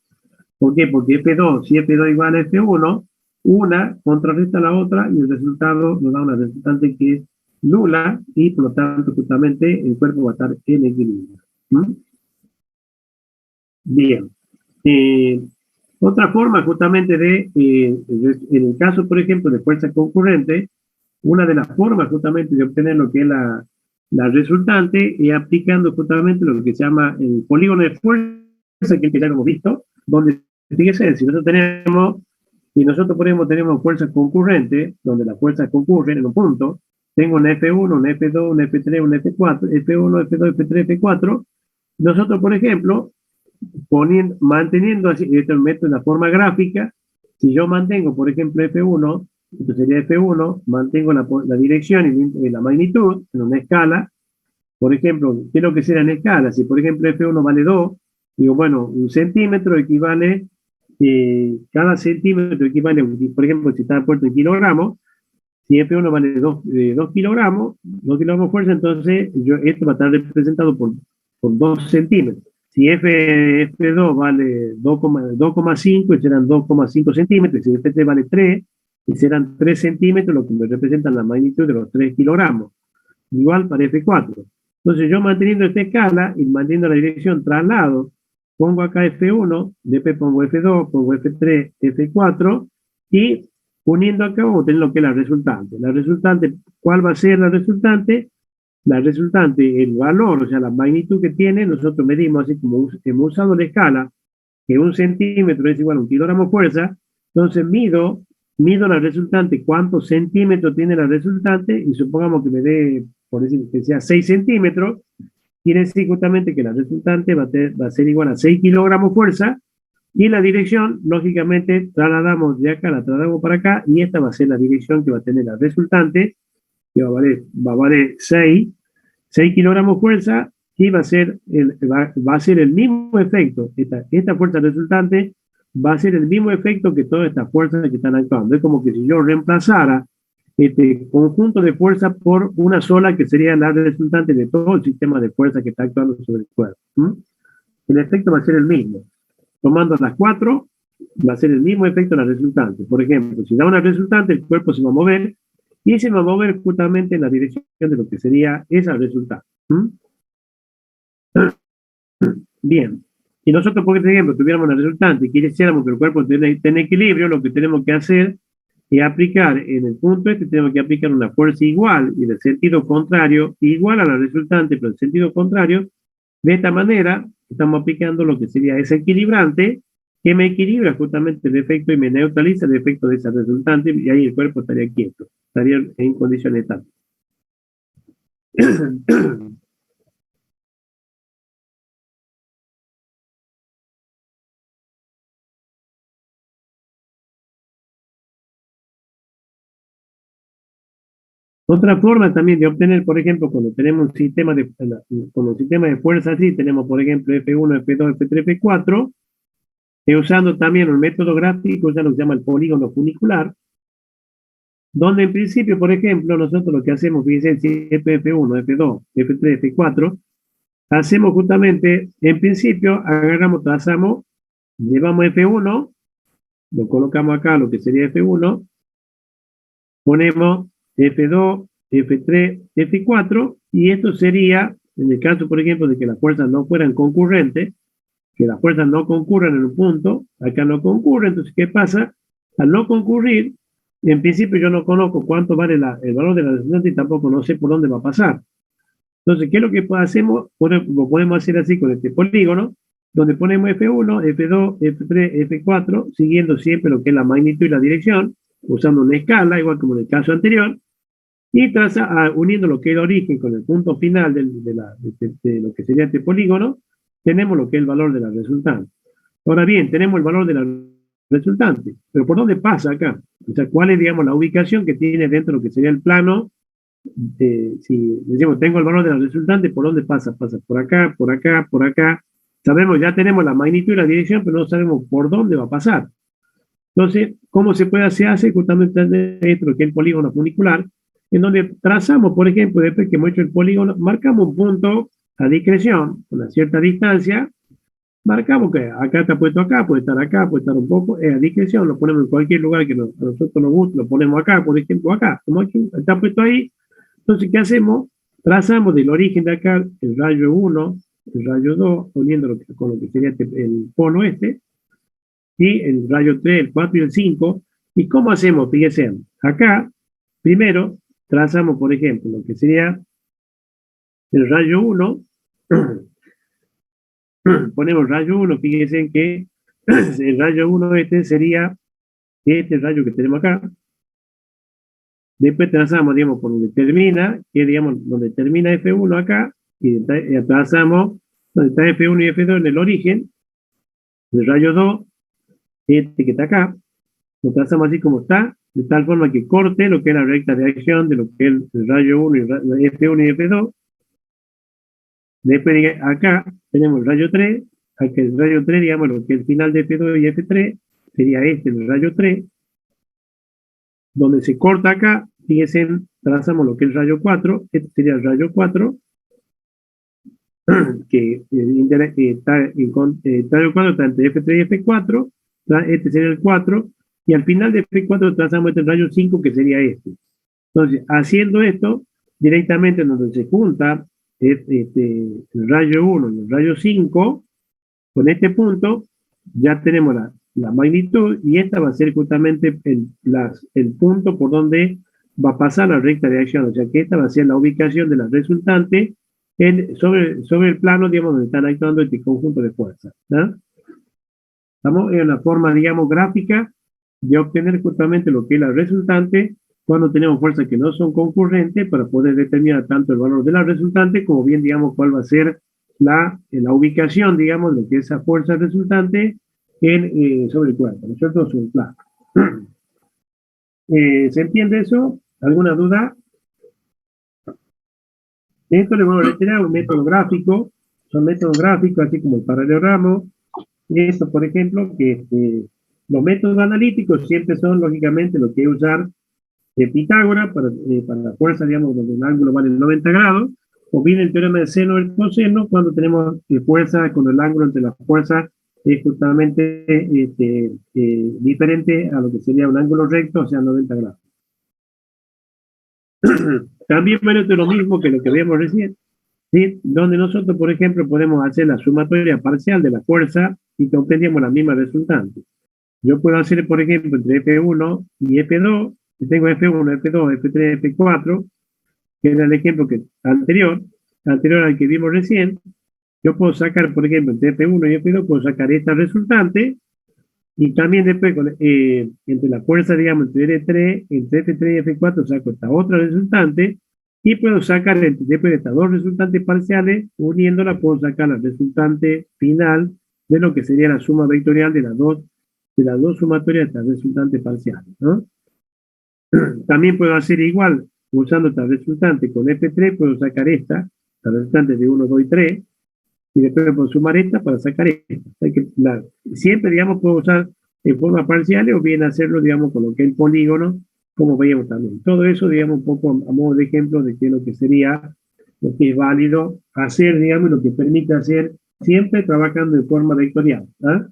¿Por qué? Porque F2, si F2 igual a F1, una contrarresta a la otra y el resultado nos da una resultante que es nula y por lo tanto justamente el cuerpo va a estar en equilibrio. ¿Mm? Bien. Otra forma justamente en el caso, por ejemplo, de fuerza concurrente, una de las formas justamente de obtener lo que es la resultante es aplicando justamente lo que se llama el polígono de fuerza, que ya hemos visto, donde, fíjese, si nosotros tenemos fuerzas concurrentes, donde las fuerzas concurren en un punto, tengo un F1, un F2, un F3, un F4, F1, F2, F3, F4, nosotros, por ejemplo, manteniendo así, esto lo meto en la forma gráfica, si yo mantengo, por ejemplo, F1, esto sería F1, mantengo la dirección y la magnitud en una escala, por ejemplo, quiero que sea en escala, si por ejemplo F1 vale 2, digo, bueno, un centímetro equivale, cada centímetro equivale, por ejemplo, si está puesto en kilogramos, si F1 vale 2 kilogramos, 2 kilogramos fuerza, entonces esto va a estar representado por 2 centímetros. Si F2 vale 2,5, serán 2,5 centímetros. Si F3 vale 3, y serán 3 centímetros, lo que me representa la magnitud de los 3 kilogramos. Igual para F4. Entonces yo manteniendo esta escala y manteniendo la dirección traslado, pongo acá F1, después pongo F2, pongo F3, F4, y uniendo acá vamos a tener lo que es la resultante. La resultante, ¿cuál va a ser la resultante? La resultante, el valor, o sea, la magnitud que tiene, nosotros medimos así como hemos usado la escala, que un centímetro es igual a un kilogramo fuerza, entonces mido la resultante, cuántos centímetros tiene la resultante, y supongamos que me dé, por decir, que sea 6 centímetros, quiere decir justamente que la resultante va a ser igual a 6 kilogramos fuerza, y la dirección, lógicamente, trasladamos de acá, la trasladamos para acá, y esta va a ser la dirección que va a tener la resultante, que va a valer 6 kilogramos fuerza, y va a ser el mismo efecto. Esta fuerza resultante va a ser el mismo efecto que todas estas fuerzas que están actuando. Es como que si yo reemplazara este conjunto de fuerzas por una sola, que sería la resultante de todo el sistema de fuerza que está actuando sobre el cuerpo. El efecto va a ser el mismo. Tomando las 4, va a ser el mismo efecto la resultante. Por ejemplo, si da una resultante, el cuerpo se va a mover, y se va a mover justamente en la dirección de lo que sería esa resultante. Bien. Si nosotros, por ejemplo, tuviéramos una resultante y quisiéramos que el cuerpo esté en equilibrio, lo que tenemos que hacer es aplicar en el punto tenemos que aplicar una fuerza igual y de sentido contrario, igual a la resultante, pero en sentido contrario. De esta manera, estamos aplicando lo que sería ese equilibrante, que me equilibra justamente el efecto y me neutraliza el efecto de esa resultante, y ahí el cuerpo estaría quieto, estaría en condiciones estables. Otra forma también de obtener, por ejemplo, cuando tenemos un sistema de fuerza así, tenemos, por ejemplo, F1, F2, F3, F4, usando también un método gráfico, ya lo que se llama el polígono funicular, donde en principio, por ejemplo, nosotros lo que hacemos, fíjense, si F1, F2, F3, F4, hacemos justamente, en principio, agarramos, trazamos, llevamos F1, lo colocamos acá, lo que sería F1, ponemos F2, F3, F4, y esto sería, en el caso, por ejemplo, de que las fuerzas no fueran concurrentes, que las fuerzas no concurran en un punto, acá no concurre, entonces, ¿qué pasa? Al no concurrir, en principio yo no conozco cuánto vale el valor de la resultante y tampoco no sé por dónde va a pasar. Entonces, ¿qué es lo que hacemos? Lo podemos hacer así con este polígono, donde ponemos F1, F2, F3, F4, siguiendo siempre lo que es la magnitud y la dirección, usando una escala, igual como en el caso anterior, y uniendo lo que es el origen con el punto final de lo que sería este polígono, tenemos lo que es el valor de la resultante. Ahora bien, tenemos el valor de la resultante, pero ¿por dónde pasa acá? O sea, ¿cuál es, digamos, la ubicación que tiene dentro de lo que sería el plano? Si decimos, tengo el valor de la resultante, ¿por dónde pasa? Pasa por acá, por acá, por acá. Sabemos, ya tenemos la magnitud y la dirección, pero no sabemos por dónde va a pasar. Entonces, ¿cómo se puede hacer? Hace justamente dentro que es el polígono funicular, en donde trazamos, por ejemplo, después que hemos hecho el polígono, marcamos un punto a discreción, con una cierta distancia, marcamos que acá está puesto acá, puede estar un poco, a discreción, lo ponemos en cualquier lugar que a nosotros nos guste, lo ponemos acá, por ejemplo, acá, como aquí, está puesto ahí. Entonces, ¿qué hacemos? Trazamos del origen de acá el rayo 1, el rayo 2, uniendo con lo que sería el polo este, y el rayo 3, el 4 y el 5. ¿Y cómo hacemos? Fíjense, acá, primero, trazamos, por ejemplo, lo que sería el rayo 1, ponemos rayo 1, fíjense que el rayo 1 este sería este rayo que tenemos acá. Después trazamos, digamos, por donde termina, que digamos, donde termina F1 acá, y trazamos donde está F1 y F2 en el origen, el rayo 2, este que está acá, lo trazamos así como está, de tal forma que corte lo que es la recta de acción de lo que es el rayo 1 y F1 y F2. Después acá tenemos el rayo 3, aquí el rayo 3, digamos, lo que es el final de F2 y F3, sería este, el rayo 3, donde se corta acá, fíjense, trazamos lo que es el rayo 4, este sería el rayo 4, que está el rayo 4 está entre F3 y F4, este sería el 4, y al final de F4 trazamos este rayo 5, que sería este. Entonces, haciendo esto, directamente donde se junta el rayo 1 y el rayo 5, con este punto, ya tenemos la magnitud, y esta va a ser justamente el punto por donde va a pasar la recta de acción, o sea que esta va a ser la ubicación de la resultante sobre el plano, digamos, donde están actuando este conjunto de fuerzas. ¿No? Estamos en una forma, digamos, gráfica de obtener justamente lo que es la resultante cuando tenemos fuerzas que no son concurrentes, para poder determinar tanto el valor de la resultante como bien, digamos, cuál va a ser la ubicación, digamos, de que esa fuerza resultante sobre el cuerpo, ¿no es cierto? Sobre el plano. ¿Se entiende eso? ¿Alguna duda? Esto le voy a retirar un método gráfico, son métodos gráficos, así como el paralelogramo. Esto, por ejemplo, que los métodos analíticos siempre son, lógicamente, lo que es usar Pitágoras para la fuerza, digamos, donde el ángulo vale 90 grados, o bien el teorema del seno o el coseno, cuando tenemos fuerza con el ángulo entre las fuerzas es justamente diferente a lo que sería un ángulo recto, o sea, 90 grados. También, bueno, esto es lo mismo que lo que veíamos recién, ¿sí? Donde nosotros, por ejemplo, podemos hacer la sumatoria parcial de la fuerza y que obtendríamos la misma resultante. Yo puedo hacer, por ejemplo, entre F1 y F2, si tengo F1, F2, F3, F4, que era el ejemplo anterior al que vimos recién, yo puedo sacar, por ejemplo, entre F1 y F2, puedo sacar esta resultante, y también después, entre la fuerza, digamos, entre F3 y F4, saco esta otra resultante, y puedo sacar, después de estas dos resultantes parciales, uniéndolas, puedo sacar la resultante final de lo que sería la suma vectorial de las dos sumatorias de estas resultantes parciales, ¿no? También puedo hacer igual, usando esta resultante con F3, puedo sacar esta, la resultante de 1, 2 y 3, y después puedo sumar esta para sacar esta. O sea que siempre, digamos, puedo usar en forma parcial o bien hacerlo, digamos, con lo que es el polígono, como veíamos también. Todo eso, digamos, un poco a modo de ejemplo de qué es lo que sería, lo que es válido hacer, digamos, lo que permite hacer, siempre trabajando de forma vectorial. ¿Ah?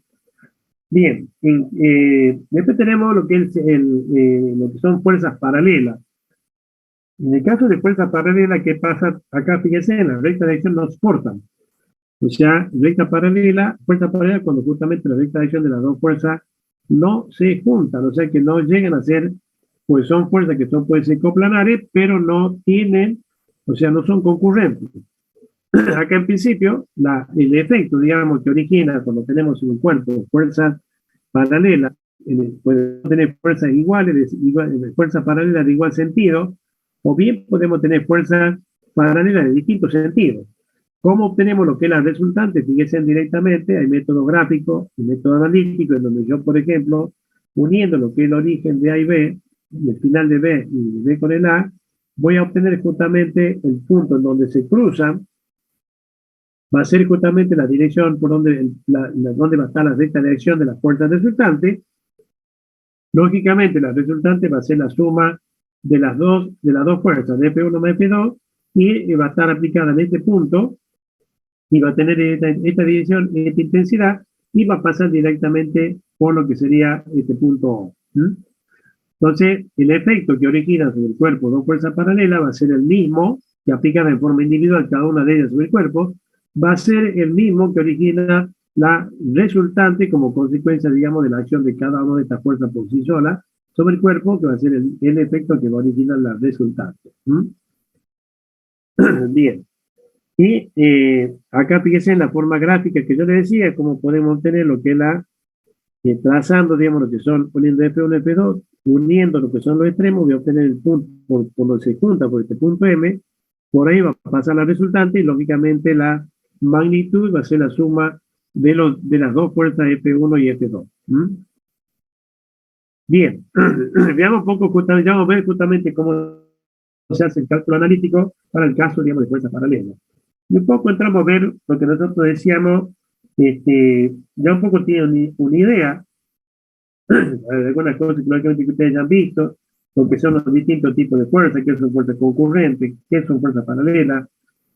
Bien, después tenemos lo que es lo que son fuerzas paralelas. En el caso de fuerza paralela, ¿qué pasa? Acá, fíjense, en la recta de acción nos cortan. O sea, fuerza paralela cuando justamente la recta de acción de las dos fuerzas no se juntan, o sea que no llegan a ser, pues son fuerzas que pueden ser coplanares, pero no tienen, o sea, no son concurrentes. Acá en principio, el efecto, digamos, que origina cuando tenemos en un cuerpo fuerzas paralelas, podemos tener fuerzas iguales, fuerzas paralelas de igual sentido, o bien podemos tener fuerzas paralelas de distintos sentidos. ¿Cómo obtenemos lo que es la resultante? Fíjense directamente, hay método gráfico y método analítico, en donde yo, por ejemplo, uniendo lo que es el origen de A y B, y el final de B y B con el A, voy a obtener justamente el punto en donde se cruzan, va a ser justamente la dirección por donde, donde va a estar la recta de acción de las fuerzas resultantes. Lógicamente, la resultante va a ser la suma de las dos fuerzas, de F1 más F2, y va a estar aplicada en este punto, y va a tener esta dirección, esta intensidad, y va a pasar directamente por lo que sería este punto O. Entonces, el efecto que origina sobre el cuerpo dos fuerzas paralelas va a ser el mismo, que aplica de forma individual cada una de ellas sobre el cuerpo, va a ser el mismo que origina la resultante como consecuencia, digamos, de la acción de cada una de estas fuerzas por sí sola sobre el cuerpo, que va a ser el efecto que va a originar la resultante. Bien. Y acá fíjense en la forma gráfica que yo les decía, cómo podemos obtener lo que es trazando, digamos, lo que son, poniendo F1, F2, uniendo lo que son los extremos, voy a obtener el punto, por donde se junta por este punto M, por ahí va a pasar la resultante y lógicamente la magnitud va a ser la suma de las dos fuerzas F1 y F2. Bien, veamos un poco, justamente, ya vamos a ver justamente cómo se hace el cálculo analítico para el caso, digamos, de fuerzas paralelas. Y un poco entramos a ver lo que nosotros decíamos, ya un poco tienen una idea de algunas cosas que ustedes ya han visto, lo que son los distintos tipos de fuerzas, qué son fuerzas concurrentes, qué son fuerzas paralelas,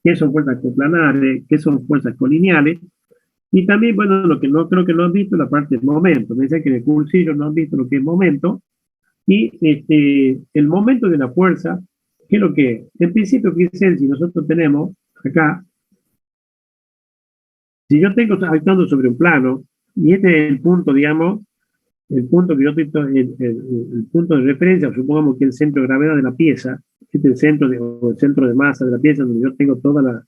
qué son fuerzas coplanares, qué son fuerzas colineales, y también, bueno, lo que no creo que no han visto, la parte del momento. Me dicen que en el cursillo no han visto lo que es momento, y el momento de la fuerza, ¿qué es lo que es? En principio, fíjense, si nosotros tenemos acá, si yo tengo actuando sobre un plano, y este es el punto, digamos, el punto que yo estoy, el punto de referencia, supongamos que el centro de gravedad de la pieza, este es el centro o el centro de masa de la pieza, donde yo tengo toda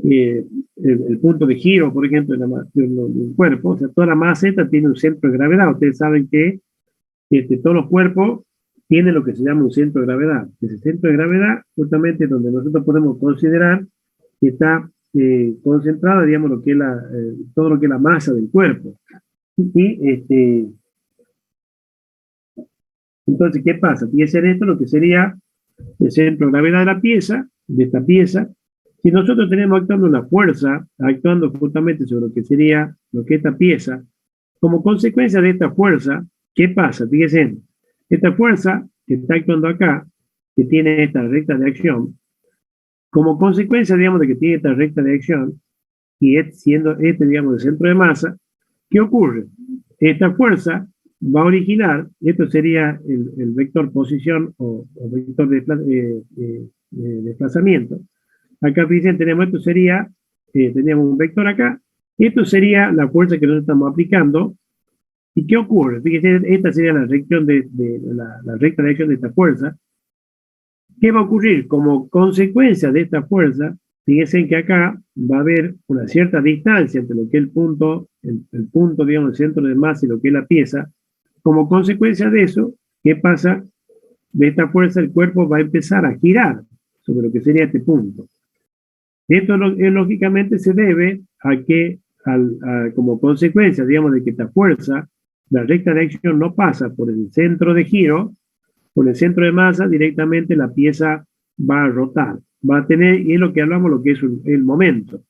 el punto de giro, por ejemplo, del cuerpo, o sea, toda la masa esta tiene un centro de gravedad. Ustedes saben que todos los cuerpos tienen lo que se llama un centro de gravedad. Ese centro de gravedad, justamente donde nosotros podemos considerar que está concentrada, digamos, lo que es todo lo que es la masa del cuerpo. Y entonces, ¿qué pasa? Fíjense en esto lo que sería el centro de gravedad de la pieza, de esta pieza. Si nosotros tenemos actuando una fuerza, actuando justamente sobre lo que sería lo que es esta pieza, como consecuencia de esta fuerza, ¿qué pasa? Fíjense, esta fuerza que está actuando acá, que tiene esta recta de acción, como consecuencia, digamos, de que tiene esta recta de acción, y siendo digamos, el centro de masa, ¿qué ocurre? Esta fuerza va a originar, esto sería el vector posición o vector de desplazamiento. Acá, fíjense, tenemos esto sería, teníamos un vector acá, esto sería la fuerza que nosotros estamos aplicando. ¿Y qué ocurre? Fíjense, esta sería la recta de acción de esta fuerza. ¿Qué va a ocurrir? Como consecuencia de esta fuerza, fíjense que acá va a haber una cierta distancia entre lo que es el punto, digamos, el centro de masa y lo que es la pieza. Como consecuencia de eso, ¿qué pasa? De esta fuerza el cuerpo va a empezar a girar sobre lo que sería este punto. Esto lógicamente se debe a que, como consecuencia, digamos, de que esta fuerza, la recta de acción no pasa por el centro de giro, por el centro de masa, directamente la pieza va a rotar. Va a tener, y es lo que hablamos, lo que es el momento.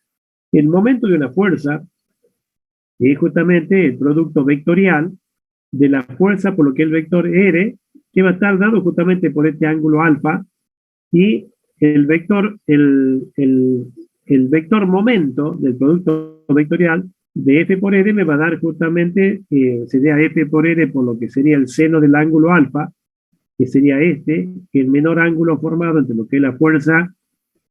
El momento de una fuerza es justamente el producto vectorial de la fuerza por lo que es el vector R, que va a estar dado justamente por este ángulo alfa, y el vector momento del producto vectorial de F por R me va a dar justamente, sería F por R por lo que sería el seno del ángulo alfa, que sería este, el menor ángulo formado entre lo que es la fuerza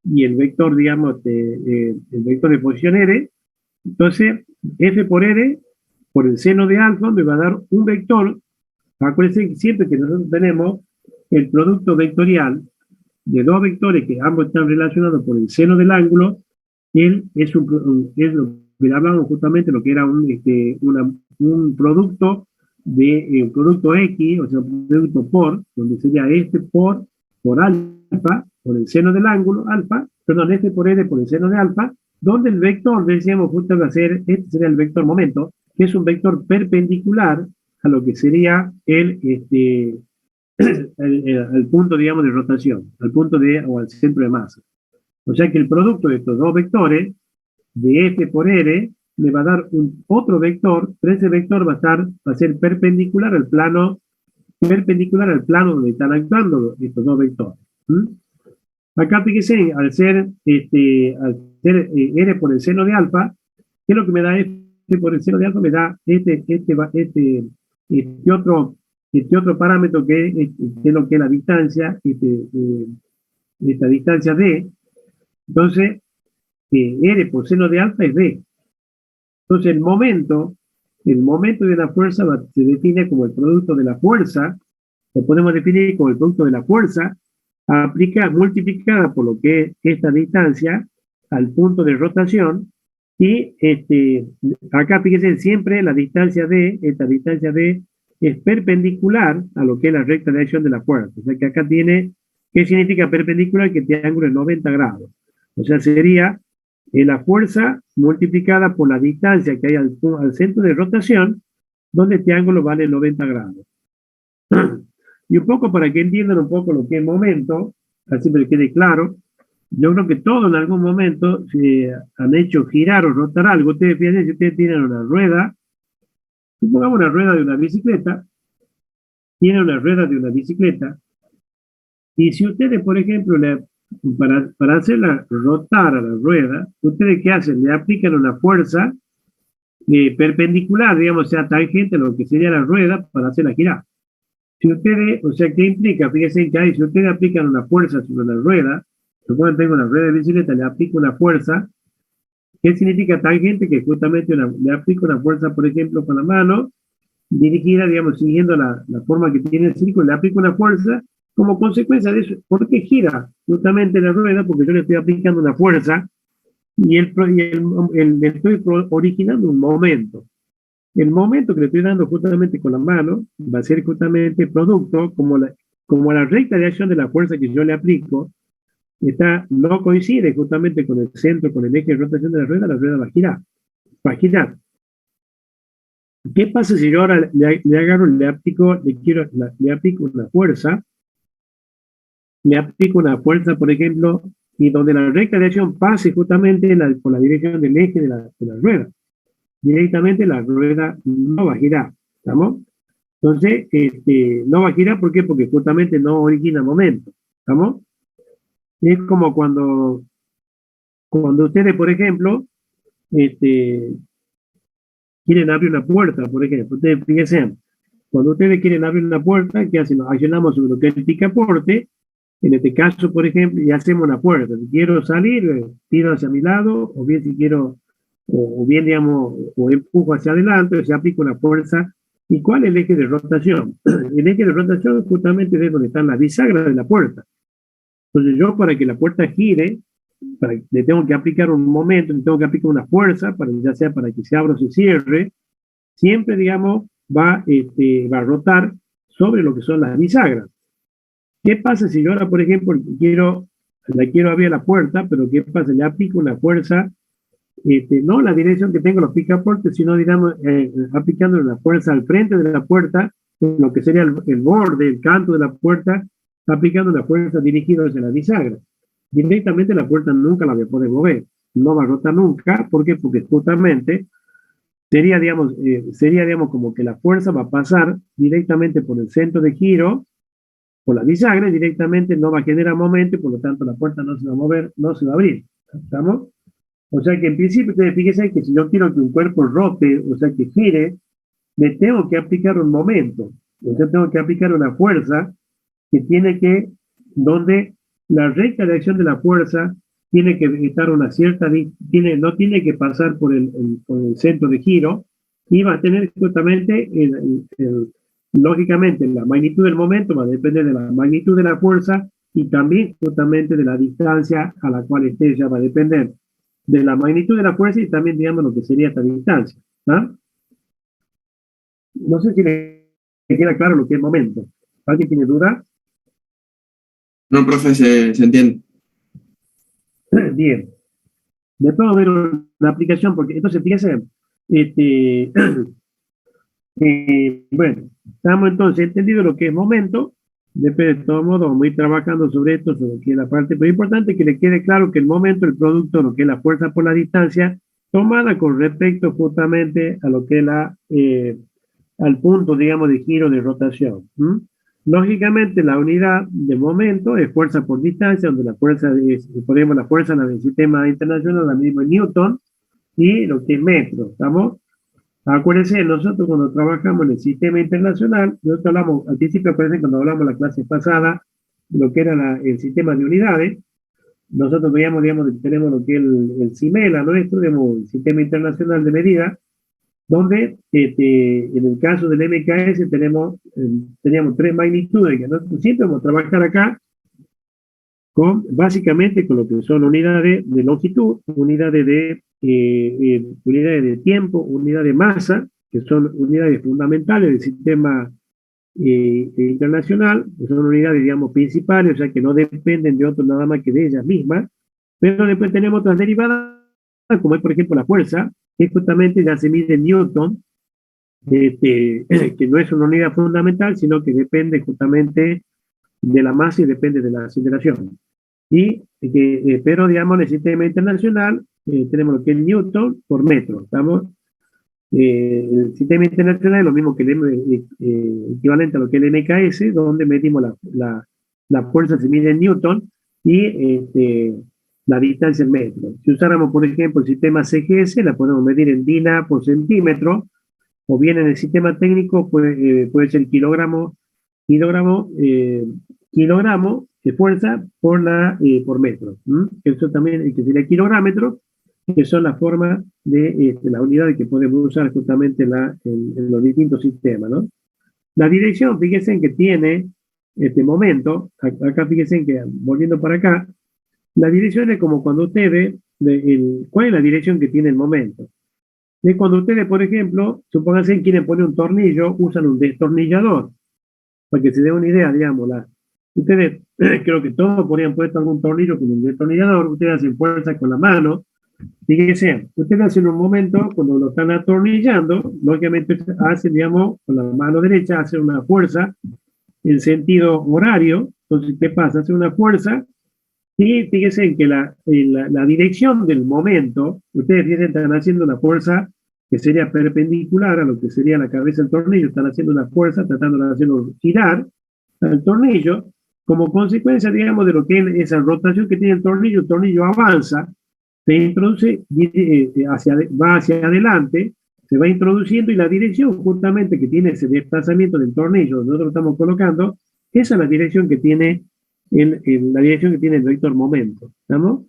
y el vector, digamos, el vector de posición R. Entonces, F por R, por el seno de alfa, me va a dar un vector. Acuérdense que siempre que nosotros tenemos el producto vectorial de dos vectores que ambos están relacionados por el seno del ángulo, él es lo que hablábamos justamente, lo que era un producto de un producto X, o sea, un producto por, donde sería este por alfa, por el seno del ángulo, alfa, perdón, este por R por el seno de alfa, donde el vector, decíamos, justo va a ser, este sería el vector momento, que es un vector perpendicular a lo que sería el punto, digamos, de rotación, al punto o al centro de masa. O sea que el producto de estos dos vectores, de F por R, me va a dar otro vector, pero ese vector va a ser perpendicular al plano donde están actuando estos dos vectores. Acá fíjense, al ser R por el seno de alfa, ¿qué es lo que me da F por el seno de alfa? Me da este otro parámetro que es lo que es la distancia, esta distancia D. Entonces, R por seno de alfa es D. Entonces, el momento de la fuerza se define como el producto de la fuerza, lo podemos definir como el producto de la fuerza multiplicada por lo que es esta distancia al punto de rotación, y acá fíjense, siempre la distancia D, esta distancia D, es perpendicular a lo que es la recta de acción de la fuerza. O sea que acá tiene, ¿qué significa perpendicular? Que este ángulo es 90 grados. O sea, sería la fuerza multiplicada por la distancia que hay al centro de rotación, donde este ángulo vale 90 grados. Y un poco para que entiendan un poco lo que es momento, así para que quede claro, yo creo que todos en algún momento se han hecho girar o rotar algo. Ustedes fíjense, si ustedes tienen una rueda, supongamos una rueda de una bicicleta, y si ustedes, por ejemplo, para hacerla rotar a la rueda, ¿ustedes qué hacen? Le aplican una fuerza perpendicular, digamos, sea tangente a lo que sería la rueda para hacerla girar. Si ustedes, o sea, ¿qué implica? Fíjense que si ustedes aplican una fuerza sobre la rueda, supongo que tengo una rueda de bicicleta, le aplico una fuerza. ¿Qué significa tangente? Que justamente le aplico una fuerza, por ejemplo, con la mano, dirigida, digamos, siguiendo la forma que tiene el círculo, le aplico una fuerza. Como consecuencia de eso, ¿por qué gira justamente la rueda? Porque yo le estoy aplicando una fuerza y le estoy originando un momento. El momento que le estoy dando justamente con la mano va a ser justamente producto, como la recta de acción de la fuerza que yo le aplico no coincide justamente con el centro, con el eje de rotación de la rueda va a girar. Va a girar. ¿Qué pasa si yo ahora le aplico una fuerza? Le aplico una fuerza, por ejemplo, y donde la recta de acción pase justamente por la dirección del eje de la rueda. Directamente la rueda no va a girar, ¿estamos? Entonces, no va a girar, ¿por qué? Porque justamente no origina momento, ¿estamos? Es como cuando ustedes, por ejemplo, quieren abrir una puerta, por ejemplo. Ustedes fíjense, cuando ustedes quieren abrir una puerta, ¿qué hacen? Accionamos sobre lo que es el picaporte. En este caso, por ejemplo, ya hacemos una puerta. Si quiero salir, tiro hacia mi lado, o bien si quiero, o bien, digamos, o empujo hacia adelante, o se aplica una fuerza. ¿Y cuál es el eje de rotación? El eje de rotación justamente es donde están las bisagras de la puerta. Entonces yo, para que la puerta gire, le tengo que aplicar un momento, le tengo que aplicar una fuerza, ya sea para que se abra o se cierre, siempre, digamos, va a rotar sobre lo que son las bisagras. ¿Qué pasa si yo ahora, por ejemplo, quiero abrir la puerta, pero qué pasa? Le aplico una fuerza, no la dirección que tengo los picaportes, sino, digamos, aplicando una fuerza al frente de la puerta, lo que sería el borde, el canto de la puerta, aplicando una fuerza dirigida hacia la bisagra. Directamente la puerta nunca la voy a poder mover, no va a rotar nunca. ¿Por qué? Porque justamente sería, digamos, como que la fuerza va a pasar directamente por el centro de giro, por la bisagra, directamente no va a generar momento, y por lo tanto la puerta no se va a mover, no se va a abrir. ¿Estamos? O sea que en principio, ustedes fíjense que si yo quiero que un cuerpo rote, o sea que gire, le tengo que aplicar un momento. O sea, tengo que aplicar una fuerza que tiene que, donde la recta de acción de la fuerza tiene que estar una cierta, no tiene que pasar por el centro de giro, y va a tener justamente, lógicamente, la magnitud del momento va a depender de la magnitud de la fuerza y también justamente de la distancia a la cual esté, ya va a depender de la magnitud de la fuerza y también, digamos, lo que sería esta distancia. ¿Ah? No sé si le queda claro lo que es momento. ¿Alguien tiene duda? No, profe, se entiende. Bien. Después vamos a ver una aplicación, porque entonces fíjense, este, bueno, estamos entonces entendido lo que es momento. Después, de todos modos, vamos a ir trabajando sobre esto, sobre que la parte muy importante, que le quede claro que el momento, el producto, lo que es la fuerza por la distancia, tomada con respecto justamente a lo que es al punto, digamos, de giro de rotación. Lógicamente, la unidad de momento es fuerza por distancia, donde la fuerza es, ponemos la fuerza en el sistema internacional, la misma en Newton, y lo que es metro, ¿estamos? Acuérdense, nosotros cuando trabajamos en el sistema internacional, nosotros hablamos, al principio acuérdense cuando hablamos la clase pasada, lo que era el sistema de unidades, nosotros veíamos, digamos, tenemos lo que es el CIMELA nuestro, digamos, el Sistema Internacional de Medida, donde en el caso del MKS teníamos tres magnitudes, que nosotros siempre vamos a trabajar acá básicamente con lo que son unidades de longitud, unidades de tiempo, unidades de masa, que son unidades fundamentales del sistema internacional, que son unidades, digamos, principales, o sea, que no dependen de otros nada más que de ellas mismas, pero después tenemos otras derivadas, como es, por ejemplo, la fuerza, que justamente ya se mide en Newton, que no es una unidad fundamental, sino que depende justamente de la masa y depende de la aceleración. Pero, digamos, en el sistema internacional tenemos lo que es Newton por metro. ¿Estamos? El sistema internacional es lo mismo que el equivalente a lo que es el MKS, donde medimos la fuerza se mide en Newton y la distancia en metros. Si usáramos, por ejemplo, el sistema CGS, la podemos medir en DINA por centímetro, o bien en el sistema técnico puede ser kilogramo de fuerza por metro. Eso también, que sería kilográmetro, que son las formas de la unidad que podemos usar justamente en los distintos sistemas, ¿no? La dirección, fíjense en que tiene este momento, acá fíjense en que, volviendo para acá, la dirección es como cuando usted ve cuál es la dirección que tiene el momento. Es cuando ustedes, por ejemplo, supónganse que quieren poner un tornillo, usan un destornillador, para que se dé una idea, digamos, ustedes, creo que todos podrían puesto algún tornillo con un destornillador, ustedes hacen fuerza con la mano, fíjense, ustedes hacen un momento, cuando lo están atornillando, lógicamente hacen, digamos, con la mano derecha, hacen una fuerza en sentido horario, entonces, ¿qué pasa? Hacen una fuerza, y fíjense que la dirección del momento, ustedes fíjense, están haciendo una fuerza que sería perpendicular a lo que sería la cabeza del tornillo, están haciendo una fuerza, tratando de hacerlo girar al tornillo, como consecuencia, digamos, de lo que es esa rotación que tiene el tornillo avanza, se introduce, va hacia adelante, se va introduciendo, y la dirección justamente que tiene ese desplazamiento del tornillo, nosotros estamos colocando, esa es la dirección que tiene la dirección que tiene el vector momento. ¿Estamos?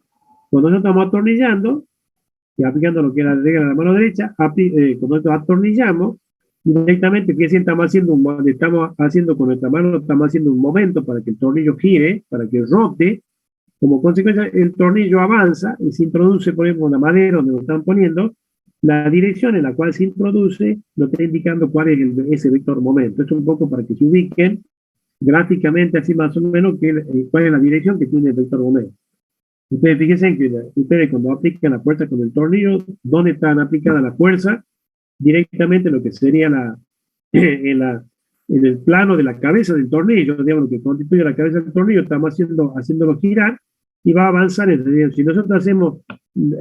Cuando nosotros estamos atornillando, y aplicando lo que es la regla de la mano derecha, cuando nosotros atornillamos, directamente, que estamos haciendo con nuestra mano, estamos haciendo un momento para que el tornillo gire, para que rote. Como consecuencia, el tornillo avanza y se introduce, por ejemplo, en la madera donde lo están poniendo, la dirección en la cual se introduce lo está indicando cuál es ese vector momento. Esto es un poco para que se ubiquen gráficamente, así más o menos, cuál es la dirección que tiene el vector momento. Ustedes fíjense que ustedes cuando aplican la fuerza con el tornillo, ¿dónde están aplicadas la fuerza? Directamente lo que sería en el plano de la cabeza del tornillo, digamos, lo que constituye la cabeza del tornillo, estamos haciéndolo girar y va a avanzar. Si nosotros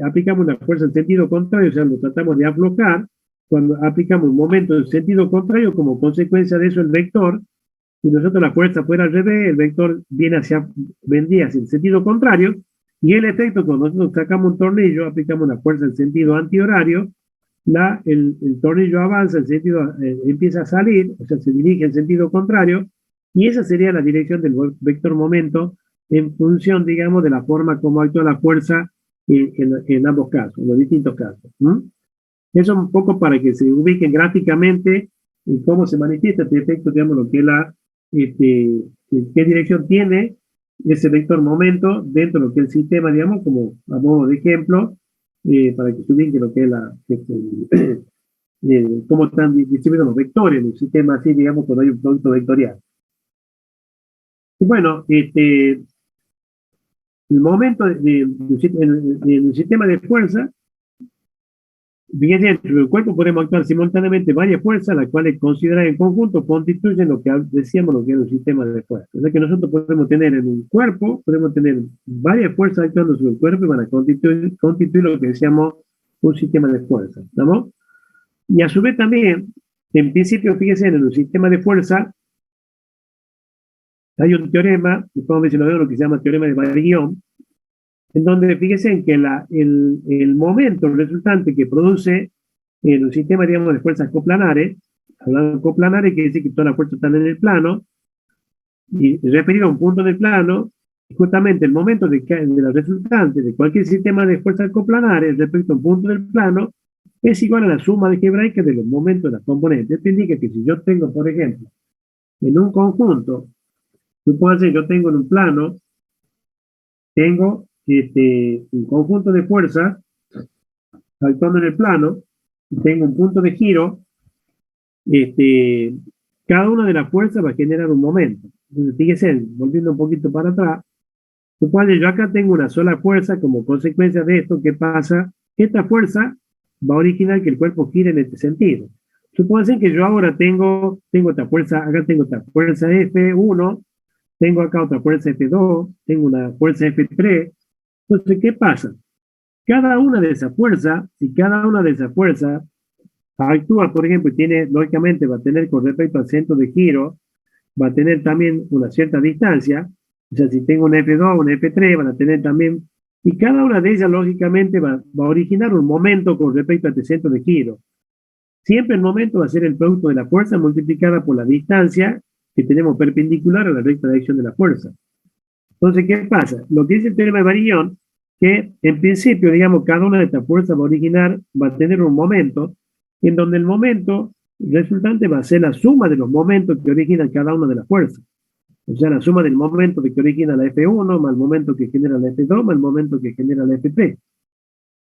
aplicamos una fuerza en sentido contrario, o sea, lo tratamos de aflojar, cuando aplicamos un momento en sentido contrario, como consecuencia de eso el vector, si nosotros la fuerza fuera al revés, el vector vendría hacia el sentido contrario, Y el efecto, cuando nosotros sacamos un tornillo, aplicamos una fuerza en sentido antihorario, el tornillo avanza, el sentido empieza a salir, o sea, se dirige en sentido contrario, y esa sería la dirección del vector momento en función, digamos, de la forma como actúa la fuerza en ambos casos, en los distintos casos. Eso un poco para que se ubiquen gráficamente en cómo se manifiesta este efecto, digamos, lo que es qué dirección tiene ese vector momento dentro de lo que es el sistema, digamos, como a modo de ejemplo, para que se ubique lo que es cómo están distribuidos los vectores en un sistema así, digamos, cuando hay un producto vectorial. Y bueno, el momento en un sistema de fuerza, bien, dentro del cuerpo podemos actuar simultáneamente varias fuerzas, las cuales consideradas en conjunto constituyen lo que decíamos, lo que es un sistema de fuerza. O sea que nosotros podemos tener en un cuerpo, podemos tener varias fuerzas actuando sobre el cuerpo y van a constituir lo que decíamos un sistema de fuerza, ¿no? Y a su vez también, en principio, fíjense, en un sistema de fuerza hay un teorema, podemos mencionar lo que se llama teorema de Barillon, en donde fíjense en que el momento resultante que produce en un sistema, digamos, de fuerzas coplanares, hablando de coplanares, quiere decir que todas las fuerzas están en el plano, y referido a un punto del plano, justamente el momento de la resultante de cualquier sistema de fuerzas coplanares respecto a un punto del plano es igual a la suma algebraica de los momentos de las componentes. Esto indica que si yo tengo, por ejemplo, en un conjunto, yo tengo en un plano, tengo un conjunto de fuerzas actuando en el plano, tengo un punto de giro, cada una de las fuerzas va a generar un momento. Entonces, fíjense, volviendo un poquito para atrás, yo acá tengo una sola fuerza, como consecuencia de esto, ¿qué pasa? Esta fuerza va a originar que el cuerpo gire en este sentido. Supónganse que yo ahora tengo esta fuerza, acá tengo esta fuerza F1, tengo acá otra fuerza F2, tengo una fuerza F3. Entonces, ¿qué pasa? Cada una de esas fuerzas, si cada una de esas fuerzas actúa, por ejemplo, y lógicamente va a tener con respecto al centro de giro, va a tener también una cierta distancia, o sea, si tengo un F2, un F3, van a tener también, y cada una de ellas, lógicamente, va a originar un momento con respecto a este centro de giro. Siempre el momento va a ser el producto de la fuerza multiplicada por la distancia que tenemos perpendicular a la recta de acción de la fuerza. Entonces, ¿qué pasa? Lo que dice el teorema de Barillon, que en principio, digamos, cada una de estas fuerzas va a tener un momento, en donde el momento resultante va a ser la suma de los momentos que originan cada una de las fuerzas. O sea, la suma del momento que origina la F1 más el momento que genera la F2 más el momento que genera la F3.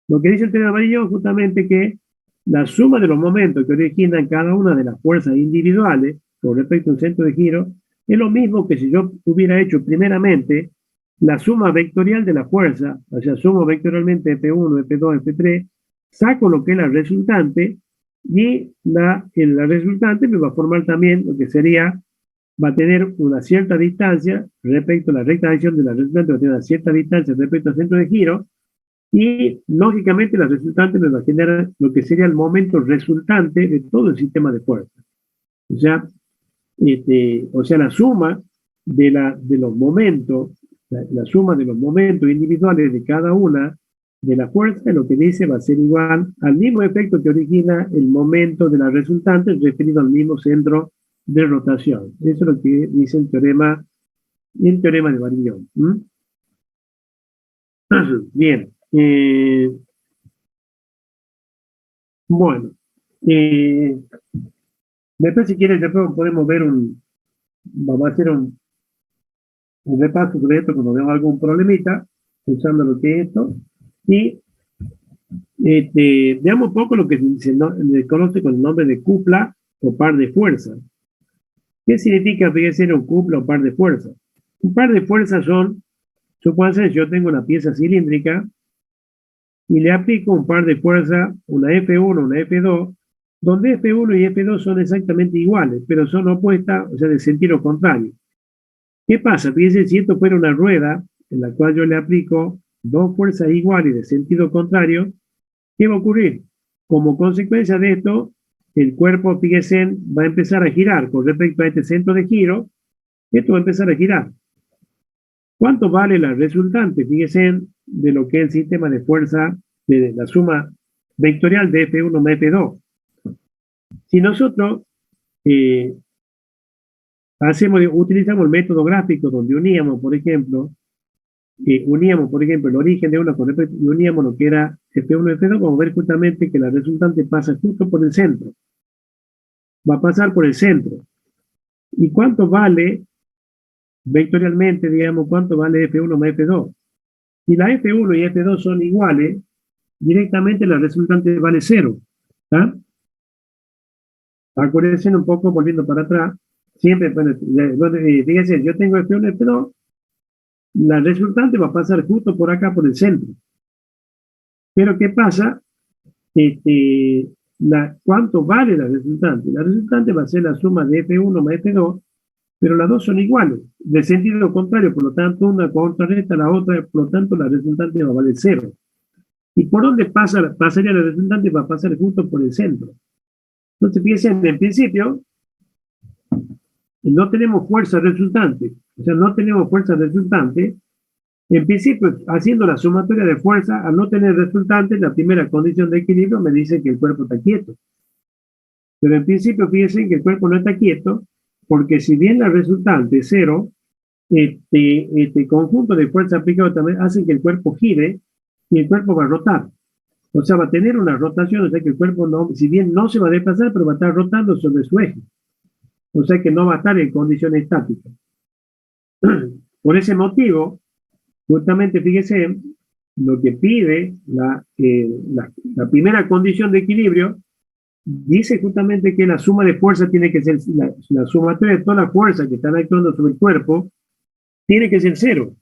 Lo que dice el teorema de Barillon justamente que la suma de los momentos que originan cada una de las fuerzas individuales con respecto al centro de giro es lo mismo que si yo hubiera hecho primeramente la suma vectorial de la fuerza, o sea, sumo vectorialmente F1, F2, F3, saco lo que es la resultante y la resultante me va a formar también lo que sería, va a tener una cierta distancia respecto a la recta de acción de la resultante, va a tener una cierta distancia respecto al centro de giro y lógicamente la resultante me va a generar lo que sería el momento resultante de todo el sistema de fuerzas. O sea, la suma de los momentos, la suma de los momentos individuales de cada una de las fuerzas, lo que dice va a ser igual al mismo efecto que origina el momento de la resultante referido al mismo centro de rotación. Eso es lo que dice el teorema de Barillon. Bien. Bueno. Después, si quieres, después podemos ver vamos a hacer un repaso sobre esto cuando veamos algún problemita, usando lo que es esto. Y veamos un poco lo que se conoce con el nombre de cupla o par de fuerzas. ¿Qué significa, fíjense, un cupla o par de fuerzas? Un par de fuerzas supónganse, yo tengo una pieza cilíndrica y le aplico un par de fuerzas, una F1, una F2, donde F1 y F2 son exactamente iguales, pero son opuestas, o sea, de sentido contrario. ¿Qué pasa? Fíjense, si esto fuera una rueda en la cual yo le aplico dos fuerzas iguales de sentido contrario, ¿qué va a ocurrir? Como consecuencia de esto, el cuerpo, fíjense, va a empezar a girar con respecto a este centro de giro, esto va a empezar a girar. ¿Cuánto vale la resultante? Fíjense, de lo que es el sistema de fuerza, de la suma vectorial de F1 más F2. Si nosotros utilizamos el método gráfico donde uníamos, por ejemplo, el origen de una con respecto, y uníamos lo que era F1 y F2, vamos a ver justamente que la resultante pasa justo por el centro. Va a pasar por el centro. ¿Y cuánto vale, vectorialmente, digamos, cuánto vale F1 más F2? Si la F1 y F2 son iguales, directamente la resultante vale 0. ¿Está? Acuérdense un poco, volviendo para atrás, siempre, bueno, fíjense, yo tengo F1 y F2, la resultante va a pasar justo por acá, por el centro. Pero ¿qué pasa? ¿Cuánto vale la resultante? La resultante va a ser la suma de F1 más F2, pero las dos son iguales, de sentido contrario, por lo tanto, una contrarresta a la otra, por lo tanto, la resultante va a valer 0. ¿Y por dónde pasaría la resultante? Va a pasar justo por el centro. Entonces, fíjense, en principio, no tenemos fuerza resultante. O sea, no tenemos fuerza resultante. En principio, haciendo la sumatoria de fuerza, al no tener resultante, la primera condición de equilibrio me dice que el cuerpo está quieto. Pero en principio, fíjense que el cuerpo no está quieto, porque si bien la resultante es 0, este conjunto de fuerza aplicado también hace que el cuerpo gire y el cuerpo va a rotar. O sea, va a tener una rotación, o sea que el cuerpo, no, si bien no se va a desplazar, pero va a estar rotando sobre su eje. O sea que no va a estar en condiciones estáticas. Por ese motivo, justamente fíjese, lo que pide la primera condición de equilibrio, dice justamente que la suma de fuerza tiene que ser, la sumatoria de todas las fuerzas que están actuando sobre el cuerpo, tiene que ser 0.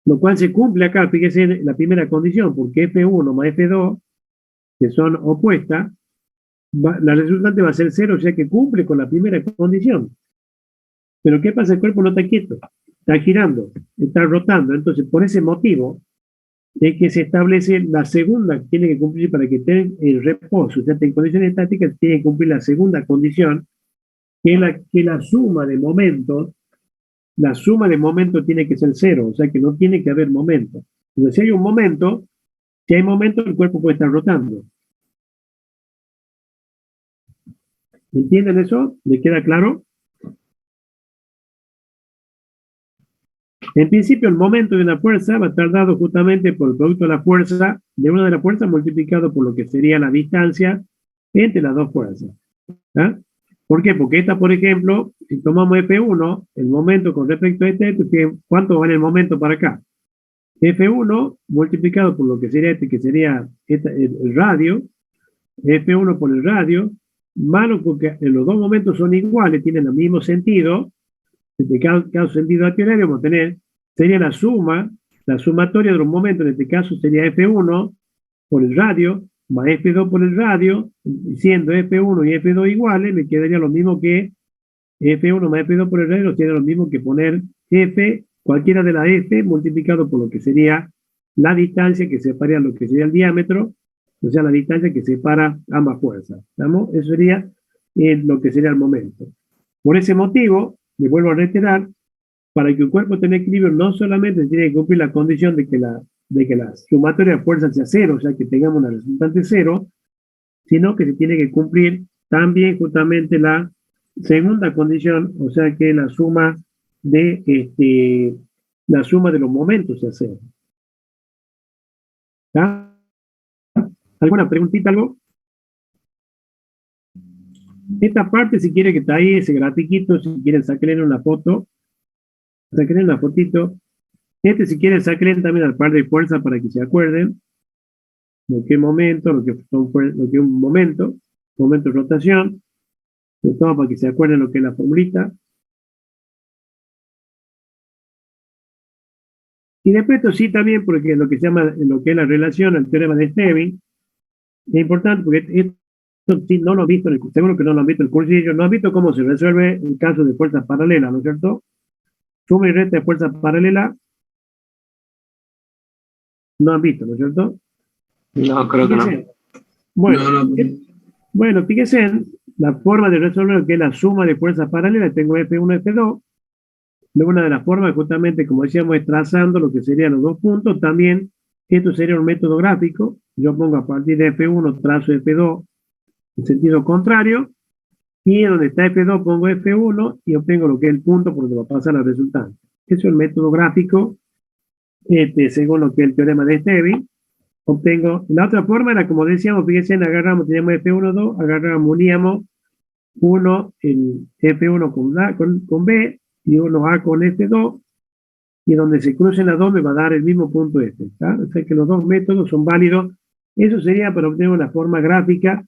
Lo cual se cumple acá, fíjese, la primera condición, porque F1 más F2, que son opuestas, la resultante va a ser 0, o sea que cumple con la primera condición. Pero ¿qué pasa? El cuerpo no está quieto, está girando, está rotando. Entonces, por ese motivo, es que se establece la segunda, que tiene que cumplir para que esté en reposo, o sea, en condiciones estáticas, tiene que cumplir la segunda condición, que es la suma de momentos. La suma de momentos tiene que ser 0, o sea que no tiene que haber momento. Entonces, si hay un momento, el cuerpo puede estar rotando. ¿Entienden eso? ¿Les queda claro? En principio, el momento de una fuerza va a estar dado justamente por el producto de la fuerza, de una de las fuerzas multiplicado por lo que sería la distancia entre las dos fuerzas. ¿Ah? ¿Por qué? Porque esta, por ejemplo, si tomamos F1, el momento con respecto a ¿cuánto vale el momento para acá? F1 multiplicado por lo que sería que sería el radio, F1 por el radio, malo porque los dos momentos son iguales, tienen el mismo sentido, en este caso sentido atenario, vamos a tener, sería la sumatoria de los momentos, en este caso sería F1 por el radio, más F2 por el radio, siendo F1 y F2 iguales, me quedaría lo mismo que F1 más F2 por el radio, tiene lo mismo que poner F, cualquiera de las F, multiplicado por lo que sería la distancia que separa lo que sería el diámetro, o sea, la distancia que separa ambas fuerzas. ¿Estamos? Eso sería lo que sería el momento. Por ese motivo, me vuelvo a reiterar, para que un cuerpo tenga equilibrio, no solamente tiene que cumplir la condición de que la sumatoria de fuerzas sea 0, o sea, que tengamos una resultante 0, sino que se tiene que cumplir también justamente la segunda condición, o sea, que la suma de los momentos sea 0. ¿Está? ¿Alguna preguntita, algo? Esta parte, si quiere que está ahí, ese grafiquito, si quieren sacarle una foto, sacarle una fotito. Si quieren, sacarle también al par de fuerza para que se acuerden lo que es momento, lo que es un momento de rotación, todo para que se acuerden lo que es la formulita. Y después esto sí también, porque lo que se llama, lo que es la relación, el teorema de Stevin, es importante porque esto sí no lo han visto, seguro que no lo han visto en el cursillo, no han visto cómo se resuelve el caso de fuerzas paralelas, ¿no es cierto? Suma y resta de fuerzas paralelas, no han visto, ¿no es cierto? No, creo que no. Bueno, fíjense en la forma de resolver lo que es la suma de fuerzas paralelas. Tengo F1 y F2. de una de las formas, justamente, como decíamos, es trazando lo que serían los dos puntos. También, esto sería un método gráfico. Yo pongo a partir de F1, trazo F2 en sentido contrario, y donde está F2 pongo F1 y obtengo lo que es el punto por donde va a pasar la resultante. Eso es el método gráfico, según lo que es el teorema de Stevin. Obtengo, la otra forma era, como decíamos, fíjense, agarramos, teníamos F1, 2, agarramos, uníamos 1, el F1 con B, y 1A con F2, y donde se crucen las dos me va a dar el mismo punto F. ¿Tá? O sea que los dos métodos son válidos. Eso sería para obtener una forma gráfica,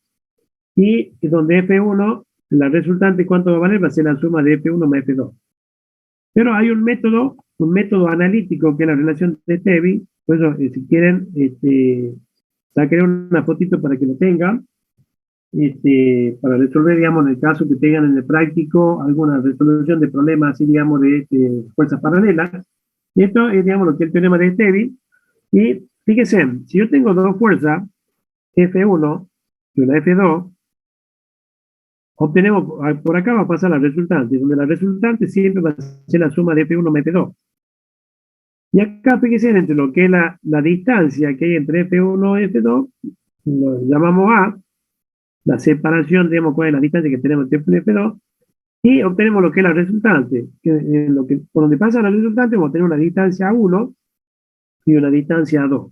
y donde F1, la resultante, ¿cuánto va a valer? Va a ser la suma de F1 más F2. Pero hay un método analítico que es la relación de Stevin. Por eso, si quieren, sacaré una fotito para que lo tengan, para resolver, digamos, en el caso que tengan en el práctico alguna resolución de problemas, así, digamos, de fuerzas paralelas. Y esto es, digamos, lo que es el teorema de Stevin. Y fíjense, si yo tengo dos fuerzas, F1 y una F2, obtenemos, por acá va a pasar la resultante, donde la resultante siempre va a ser la suma de F1 más F2. Y acá, fíjense, entre lo que es la distancia que hay entre F1 y F2, lo llamamos A, la separación, digamos, cuál es la distancia que tenemos entre F1 y F2, y obtenemos lo que es la resultante. Por donde pasa la resultante, vamos a tener una distancia A1 y una distancia A2.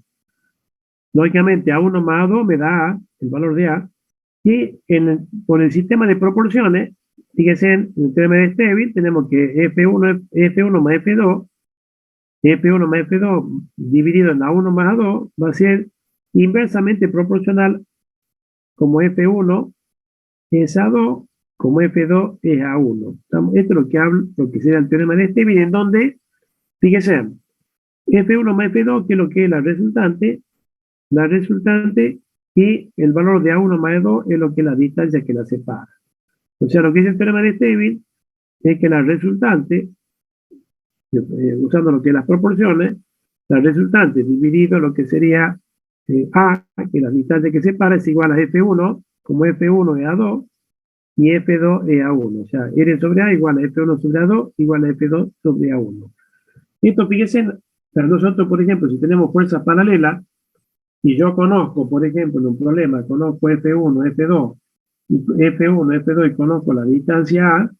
Lógicamente, A1 más A2 me da A, el valor de A, y por el sistema de proporciones, fíjense, en el teorema de Stevin, tenemos que F1 más F2, F1 más F2 dividido en A1 más A2 va a ser inversamente proporcional, como F1 es A2, como F2 es A1. Esto es lo que hablo, lo que sería el teorema de Stevin, en donde, fíjense, F1 más F2, que es lo que es la resultante, y el valor de A1 más A2 es lo que es la distancia que la separa. O sea, lo que dice el teorema de Stevin es que la resultante, usando lo que es las proporciones, la resultante dividido lo que sería A, que es la distancia que separa, es igual a F1, como F1 es A2, y F2 es A1. O sea, R sobre A igual a F1 sobre A2 igual a F2 sobre A1. Esto, fíjense, para nosotros, por ejemplo, si tenemos fuerzas paralelas, y yo conozco, por ejemplo, en un problema, conozco F1, F2, F1, F2 y conozco la distancia A,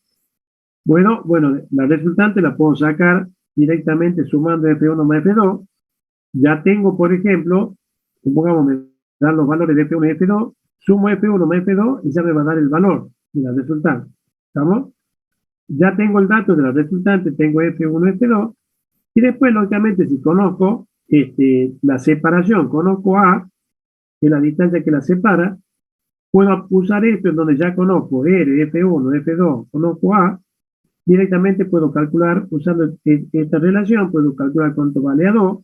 bueno, la resultante la puedo sacar directamente sumando F1 más F2. Ya tengo, por ejemplo, supongamos me dan los valores de F1 y F2, sumo F1 más F2 y ya me va a dar el valor de la resultante. ¿Estamos? Ya tengo el dato de la resultante, tengo F1 y F2, y después, lógicamente, si conozco la separación, conozco A, que es la distancia que la separa, puedo usar esto en donde ya conozco R, F1, F2, conozco A, directamente puedo calcular, usando esta relación, puedo calcular cuánto vale A2,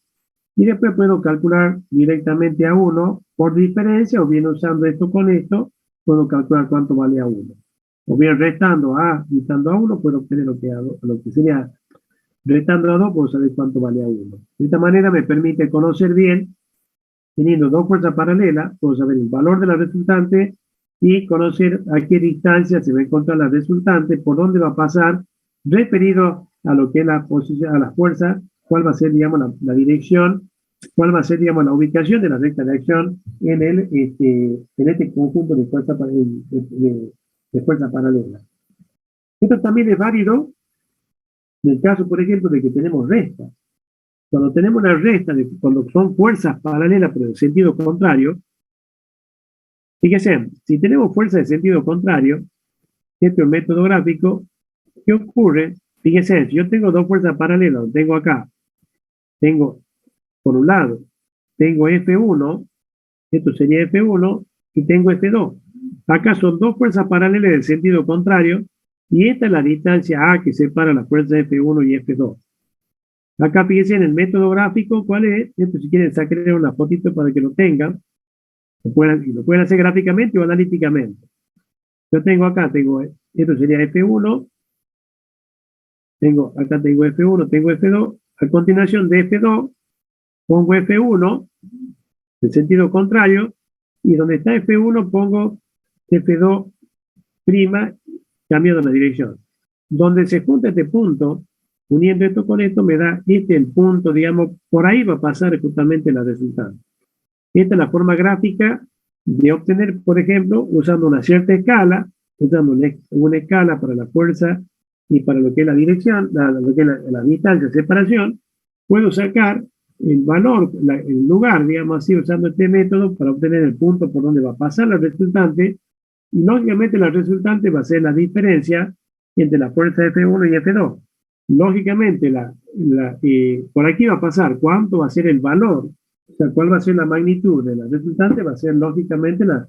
y después puedo calcular directamente A1 por diferencia, o bien usando esto con esto, puedo calcular cuánto vale A1. O bien restando A, quitando A1, puedo obtener lo que sería restando A2, puedo saber cuánto vale A1. De esta manera me permite conocer bien, teniendo dos fuerzas paralelas, puedo saber el valor de la resultante y conocer a qué distancia se va a encontrar la resultante, por dónde va a pasar, referido a lo que es la posición, a las fuerzas, cuál va a ser, digamos, la dirección, cuál va a ser, digamos, la ubicación de la recta de acción en este conjunto de fuerzas paralelas. Esto también es válido en el caso, por ejemplo, de que tenemos restas. Cuando tenemos una resta, cuando son fuerzas paralelas pero en sentido contrario, fíjense, si tenemos fuerzas de sentido contrario, este es un método gráfico, ¿qué ocurre? Fíjense, si yo tengo dos fuerzas paralelas, tengo acá, tengo, por un lado, tengo F1, esto sería F1, y tengo F2. Acá son dos fuerzas paralelas del sentido contrario, y esta es la distancia A que separa las fuerzas F1 y F2. Acá fíjense en el método gráfico, ¿cuál es? Esto, si quieren, sacarle una fotito para que lo tengan. Lo pueden hacer gráficamente o analíticamente. Yo tengo acá, esto sería F1, acá tengo F1, tengo F2, a continuación de F2, pongo F1, en sentido contrario, y donde está F1 pongo F2', cambiando la dirección. Donde se junta este punto, uniendo esto con esto me da el punto, digamos, por ahí va a pasar justamente la resultante. Esta es la forma gráfica de obtener, por ejemplo, usando una cierta escala, usando una escala para la fuerza y para lo que es la dirección, lo que es la distancia de separación, puedo sacar el valor, el lugar, digamos así, usando este método para obtener el punto por donde va a pasar la resultante, y lógicamente la resultante va a ser la diferencia entre la fuerza F1 y F2. Lógicamente, por aquí va a pasar cuánto va a ser el valor, o sea, cuál va a ser la magnitud de la resultante, va a ser lógicamente la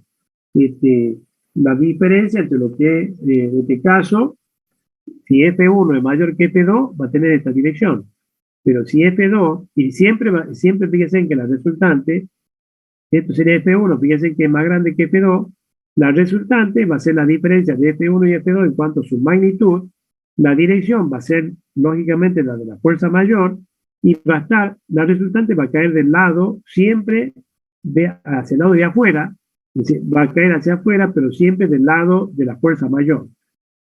diferencia entre lo que, en este caso, si F1 es mayor que F2, va a tener esta dirección. Pero si F2, y siempre fíjense que la resultante, esto sería F1, fíjense que es más grande que F2, la resultante va a ser la diferencia de F1 y F2 en cuanto a su magnitud, la dirección va a ser lógicamente la de la fuerza mayor, y va a estar, la resultante va a caer del lado, siempre hacia el lado de afuera, es decir, va a caer hacia afuera, pero siempre del lado de la fuerza mayor.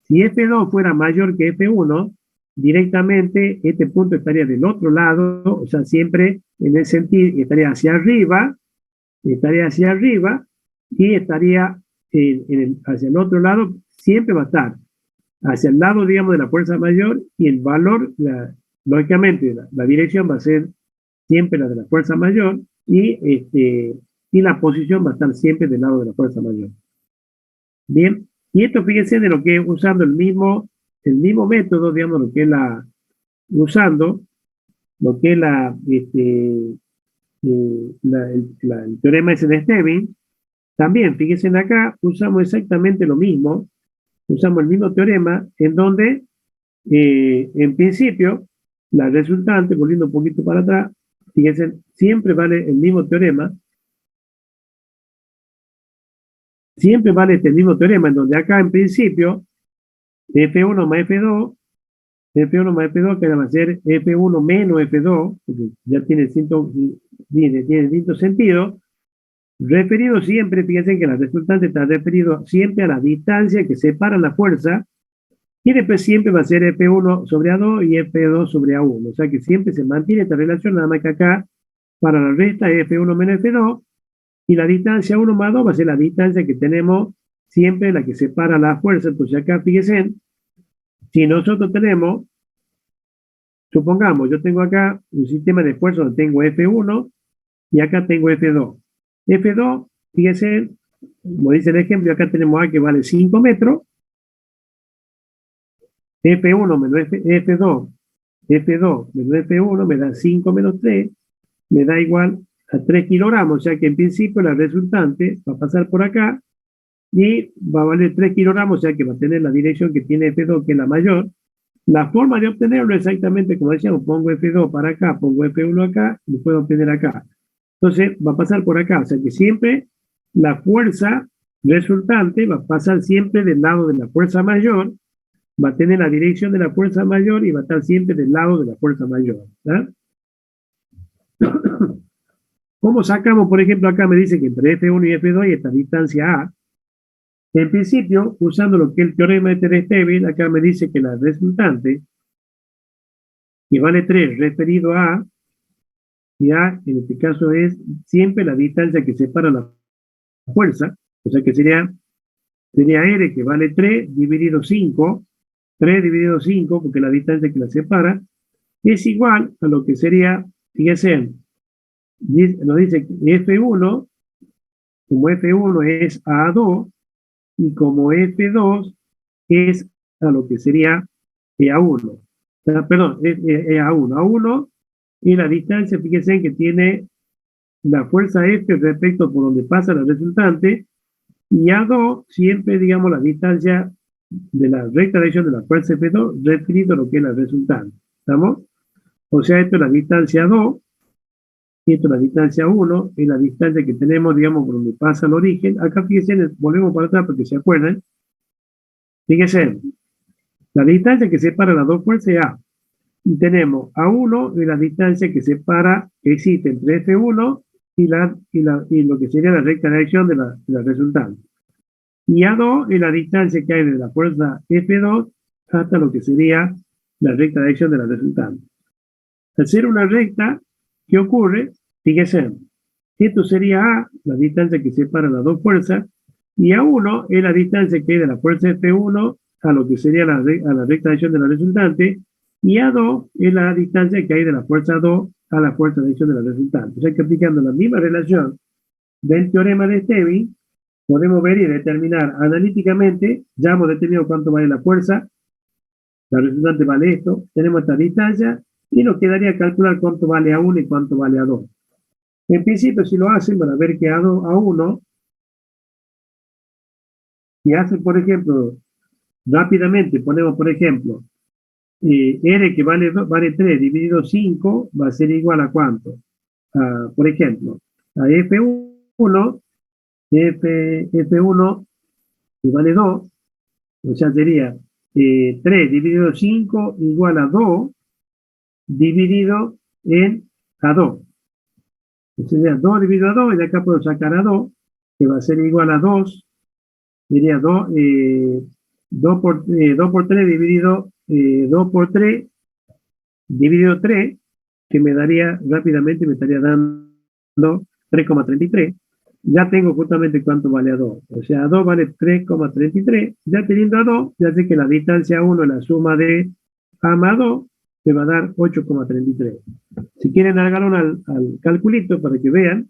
Si F2 fuera mayor que F1, directamente este punto estaría del otro lado, o sea, siempre en el sentido, estaría hacia arriba, y estaría hacia el otro lado, siempre va a estar hacia el lado, digamos, de la fuerza mayor, y el valor, lógicamente, la dirección va a ser siempre la de la fuerza mayor, y la posición va a estar siempre del lado de la fuerza mayor. Bien, y esto fíjense de lo que es usando el mismo método, digamos, usando lo que es el teorema ese de Stevin. También, fíjense acá, usamos exactamente lo mismo, usamos el mismo teorema, en donde, en principio, la resultante, volviendo un poquito para atrás, fíjense, siempre vale el mismo teorema, siempre vale este mismo teorema, en donde acá, en principio, F1 más F2, que va a ser F1 menos F2, porque ya tiene distinto sentido, referido siempre, fíjense que la resultante está referido siempre a la distancia que separa la fuerza, y después siempre va a ser F1 sobre A2 y F2 sobre A1, o sea que siempre se mantiene esta relación, nada más que acá, para la resta es F1 menos F2, y la distancia 1 más 2 va a ser la distancia que tenemos siempre, la que separa la fuerza. Entonces acá, fíjense, si nosotros tenemos, supongamos, yo tengo acá un sistema de fuerza donde tengo F1 y acá tengo F2. F2, fíjense, como dice el ejemplo, acá tenemos A que vale 5 metros, F1 menos F2 menos F1 me da 5 menos 3, me da igual a 3 kilogramos, o sea que en principio la resultante va a pasar por acá y va a valer 3 kilogramos, o sea que va a tener la dirección que tiene F2, que es la mayor. La forma de obtenerlo es exactamente como decíamos, pongo F2 para acá, pongo F1 acá y puedo obtener acá. Entonces va a pasar por acá, o sea que siempre la fuerza resultante va a pasar siempre del lado de la fuerza mayor, va a tener la dirección de la fuerza mayor y va a estar siempre del lado de la fuerza mayor. ¿Verdad? ¿Cómo sacamos, por ejemplo, acá me dice que entre F1 y F2 hay esta distancia A? En principio, usando lo que es el teorema de Stevin, acá me dice que la resultante, que vale 3 referido a A, y A en este caso es siempre la distancia que separa la fuerza, o sea que sería R, que vale 3 dividido 5, 3 dividido 5, porque la distancia que la separa, es igual a lo que sería, fíjense, nos dice que F1, como F1 es a 2, y como F2 es a lo que sería A1. O sea, perdón, es A1. A1 y la distancia, fíjense que tiene la fuerza F respecto por donde pasa la resultante, y A2 siempre, digamos, la distancia de la recta dirección de la fuerza F2 referido a lo que es la resultante. ¿Estamos? O sea, esto es la distancia 2, y esto es la distancia 1, es la distancia que tenemos, digamos, por donde pasa el origen. Acá fíjense, volvemos para atrás porque se acuerdan. Fíjense, la distancia que separa las dos fuerzas es A. Y tenemos A1 y la distancia que separa, que existe entre F1 y lo que sería la recta dirección de la resultante. Y A2 es la distancia que hay de la fuerza F2 hasta lo que sería la recta de acción de la resultante. Al ser una recta, ¿qué ocurre? Fíjense, esto sería A, la distancia que separa las dos fuerzas, y A1 es la distancia que hay de la fuerza F1 a lo que sería a la recta de acción de la resultante, y A2 es la distancia que hay de la fuerza 2 a la fuerza de acción de la resultante. O sea que aplicando la misma relación del teorema de Stevin, podemos ver y determinar analíticamente, ya hemos determinado cuánto vale la fuerza, la resultante vale esto, tenemos esta distancia, y nos quedaría calcular cuánto vale A1 y cuánto vale A2. En principio, si lo hacen, van a ver que A1, si hacen, por ejemplo, rápidamente, ponemos, por ejemplo, R que vale 3 dividido 5 va a ser igual a ¿cuánto? Por ejemplo, a F1, F1 que vale 2, o sea, sería 3 dividido 5 igual a 2 dividido en A2. Sería 2 dividido a 2, y de acá puedo sacar a 2, que va a ser igual a 2, sería 2 por 3 dividido 2 por 3 dividido 3, que me daría rápidamente, me estaría dando 3,33. Ya tengo justamente cuánto vale A2. O sea, A2 vale 3,33. Ya teniendo A2, ya sé que la distancia 1 es la suma de A más 2, me va a dar 8,33. Si quieren, háganlo al calculito para que vean,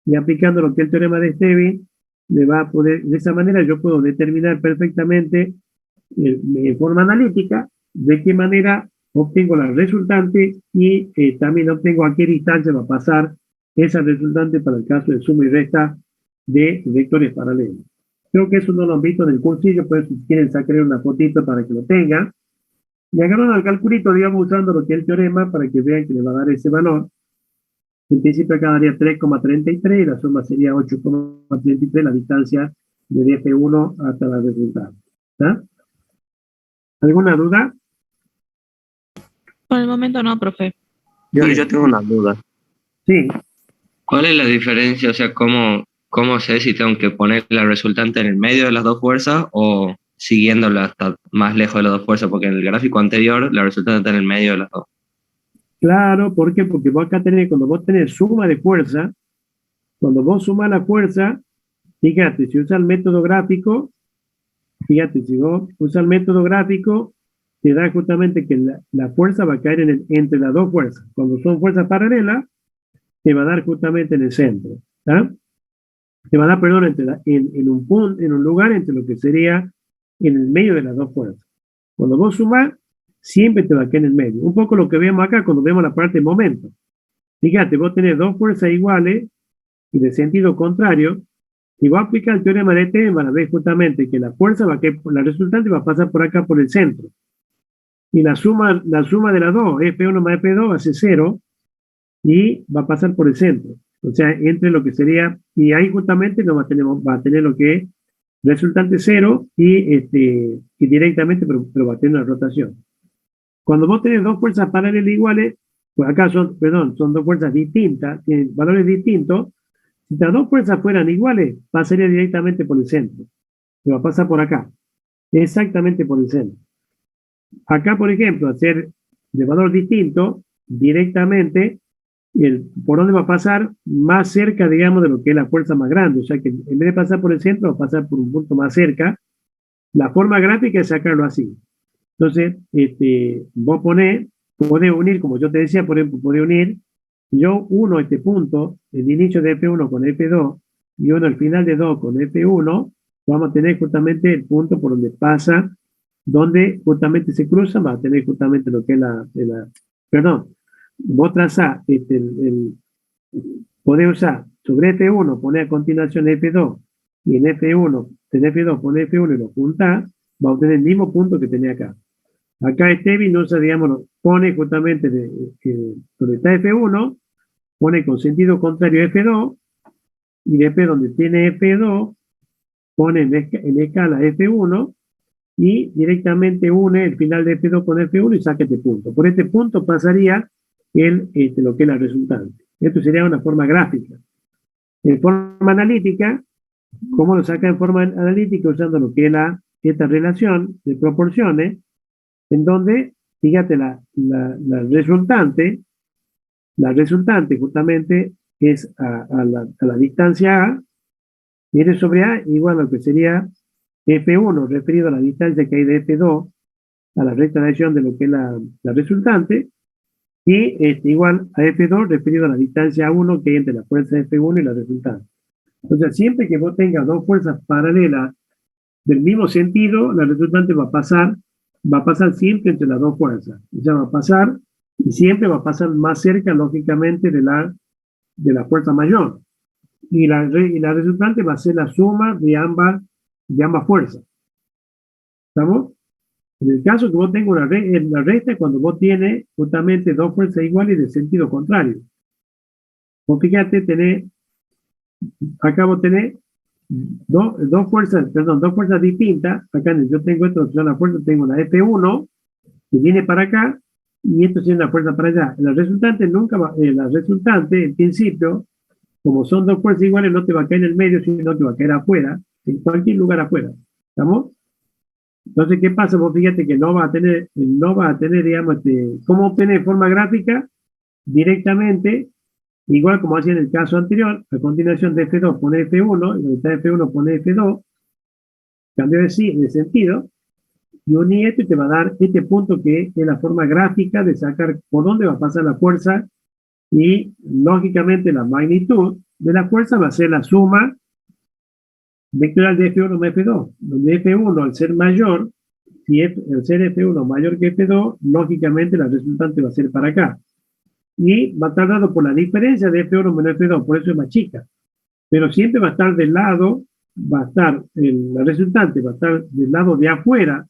y aplicando lo que es el teorema de Stevin, me va a poder, de esa manera yo puedo determinar perfectamente en forma analítica de qué manera obtengo la resultante, y también obtengo a qué distancia va a pasar esa resultante para el caso de suma y resta de vectores paralelos. Creo que eso no lo han visto en el cursillo, pero si quieren sacar una fotito para que lo tengan. Y agarran al calculito, digamos, usando lo que es el teorema para que vean que le va a dar ese valor. En principio acá daría 3,33 y la suma sería 8,33, la distancia de F1 hasta la resultante. ¿Está? ¿Alguna duda? Por el momento no, profe. Yo tengo una duda. Sí. ¿Cuál es la diferencia? O sea, ¿cómo sé si tengo que poner la resultante en el medio de las dos fuerzas o siguiéndola hasta más lejos de las dos fuerzas? Porque en el gráfico anterior la resultante está en el medio de las dos. Claro, ¿por qué? Porque vos acá tenés, cuando vos tenés suma de fuerza, cuando vos sumas la fuerza, fíjate, si usas el método gráfico, fíjate, si vos usas el método gráfico, te da justamente que la fuerza va a caer entre las dos fuerzas. Cuando son fuerzas paralelas, te va a dar justamente en el centro. ¿Tá? Te va a dar, perdón, en un lugar entre lo que sería en el medio de las dos fuerzas. Cuando vos sumás, siempre te va a caer en el medio. Un poco lo que vemos acá cuando vemos la parte de momento. Fíjate, vos tenés dos fuerzas iguales y de sentido contrario. Si vos aplicas el teorema de T, van a ver justamente que la fuerza va a caer, la resultante va a pasar por acá por el centro. Y la suma de las dos, F1 más F2, hace 0 y va a pasar por el centro. O sea, entre lo que sería, y ahí justamente va a tener lo que es resultante 0 y directamente, pero va a tener una rotación. Cuando vos tenés dos fuerzas paralelas iguales, pues acá son dos fuerzas distintas, tienen valores distintos. Si las dos fuerzas fueran iguales, pasaría directamente por el centro. Se va a pasar por acá, exactamente por el centro. Acá, por ejemplo, hacer de valor distinto, directamente, ¿por dónde va a pasar? Más cerca, digamos, de lo que es la fuerza más grande. O sea que en vez de pasar por el centro, va a pasar por un punto más cerca. La forma gráfica es sacarlo así. Entonces, vos podés unir, como yo te decía, por ejemplo, podés unir, yo uno este punto, el inicio de F1 con F2, y uno el final de 2 con F1, vamos a tener justamente el punto por donde pasa, donde justamente se cruzan, va a tener justamente lo que es perdón, vos trazás, podés usar sobre F1, poner a continuación F2, y en F1, en F2 poner F1 y lo juntás, va a obtener el mismo punto que tenía acá. Acá Stevin usa, digamos, pone justamente donde está F1, pone con sentido contrario F2, y después donde tiene F2, pone en escala F1, y directamente une el final de F2 con F1 y saca este punto. Por este punto pasaría lo que es la resultante. Esto sería una forma gráfica. En forma analítica, ¿cómo lo saca en forma analítica? Usando lo que es esta relación de proporciones, en donde fíjate, la resultante justamente es a la distancia A, R sobre A igual a lo que sería F1 referido a la distancia que hay de F2 a la recta de acción de lo que es la resultante, y igual a F2 referido a la distancia A1 que hay entre la fuerza F1 y la resultante. Entonces, siempre que vos tengas dos fuerzas paralelas del mismo sentido, la resultante va a pasar siempre entre las dos fuerzas. Ya va a pasar, y siempre va a pasar más cerca, lógicamente, de la fuerza mayor. Y la resultante va a ser la suma de ambas fuerzas. ¿Estamos? En el caso que vos tengas la recta es cuando vos tienes justamente dos fuerzas iguales de sentido contrario. Vos fíjate, acá vos tenés dos fuerzas distintas. Acá yo tengo esto, la fuerza, tengo la F1 que viene para acá y esto tiene la fuerza para allá. La resultante en principio, como son dos fuerzas iguales, no te va a caer en el medio, sino que va a caer afuera, en cualquier lugar afuera. ¿Estamos? Entonces, ¿qué pasa? Vos fíjate que no va a tener, digamos, ¿cómo obtener forma gráfica? Directamente, igual como hacía en el caso anterior, a continuación de F2 pone F1, y donde está F1 pone F2, cambio de sentido, y uní esto y te va a dar este punto que es la forma gráfica de sacar por dónde va a pasar la fuerza, y lógicamente la magnitud de la fuerza va a ser la suma vectorial de F1 más F2, donde F1 al ser mayor, si al ser F1 mayor que F2, lógicamente la resultante va a ser para acá. Y va a estar dado por la diferencia de F1 menos F2, por eso es más chica. Pero siempre va a estar del lado, la resultante va a estar del lado de afuera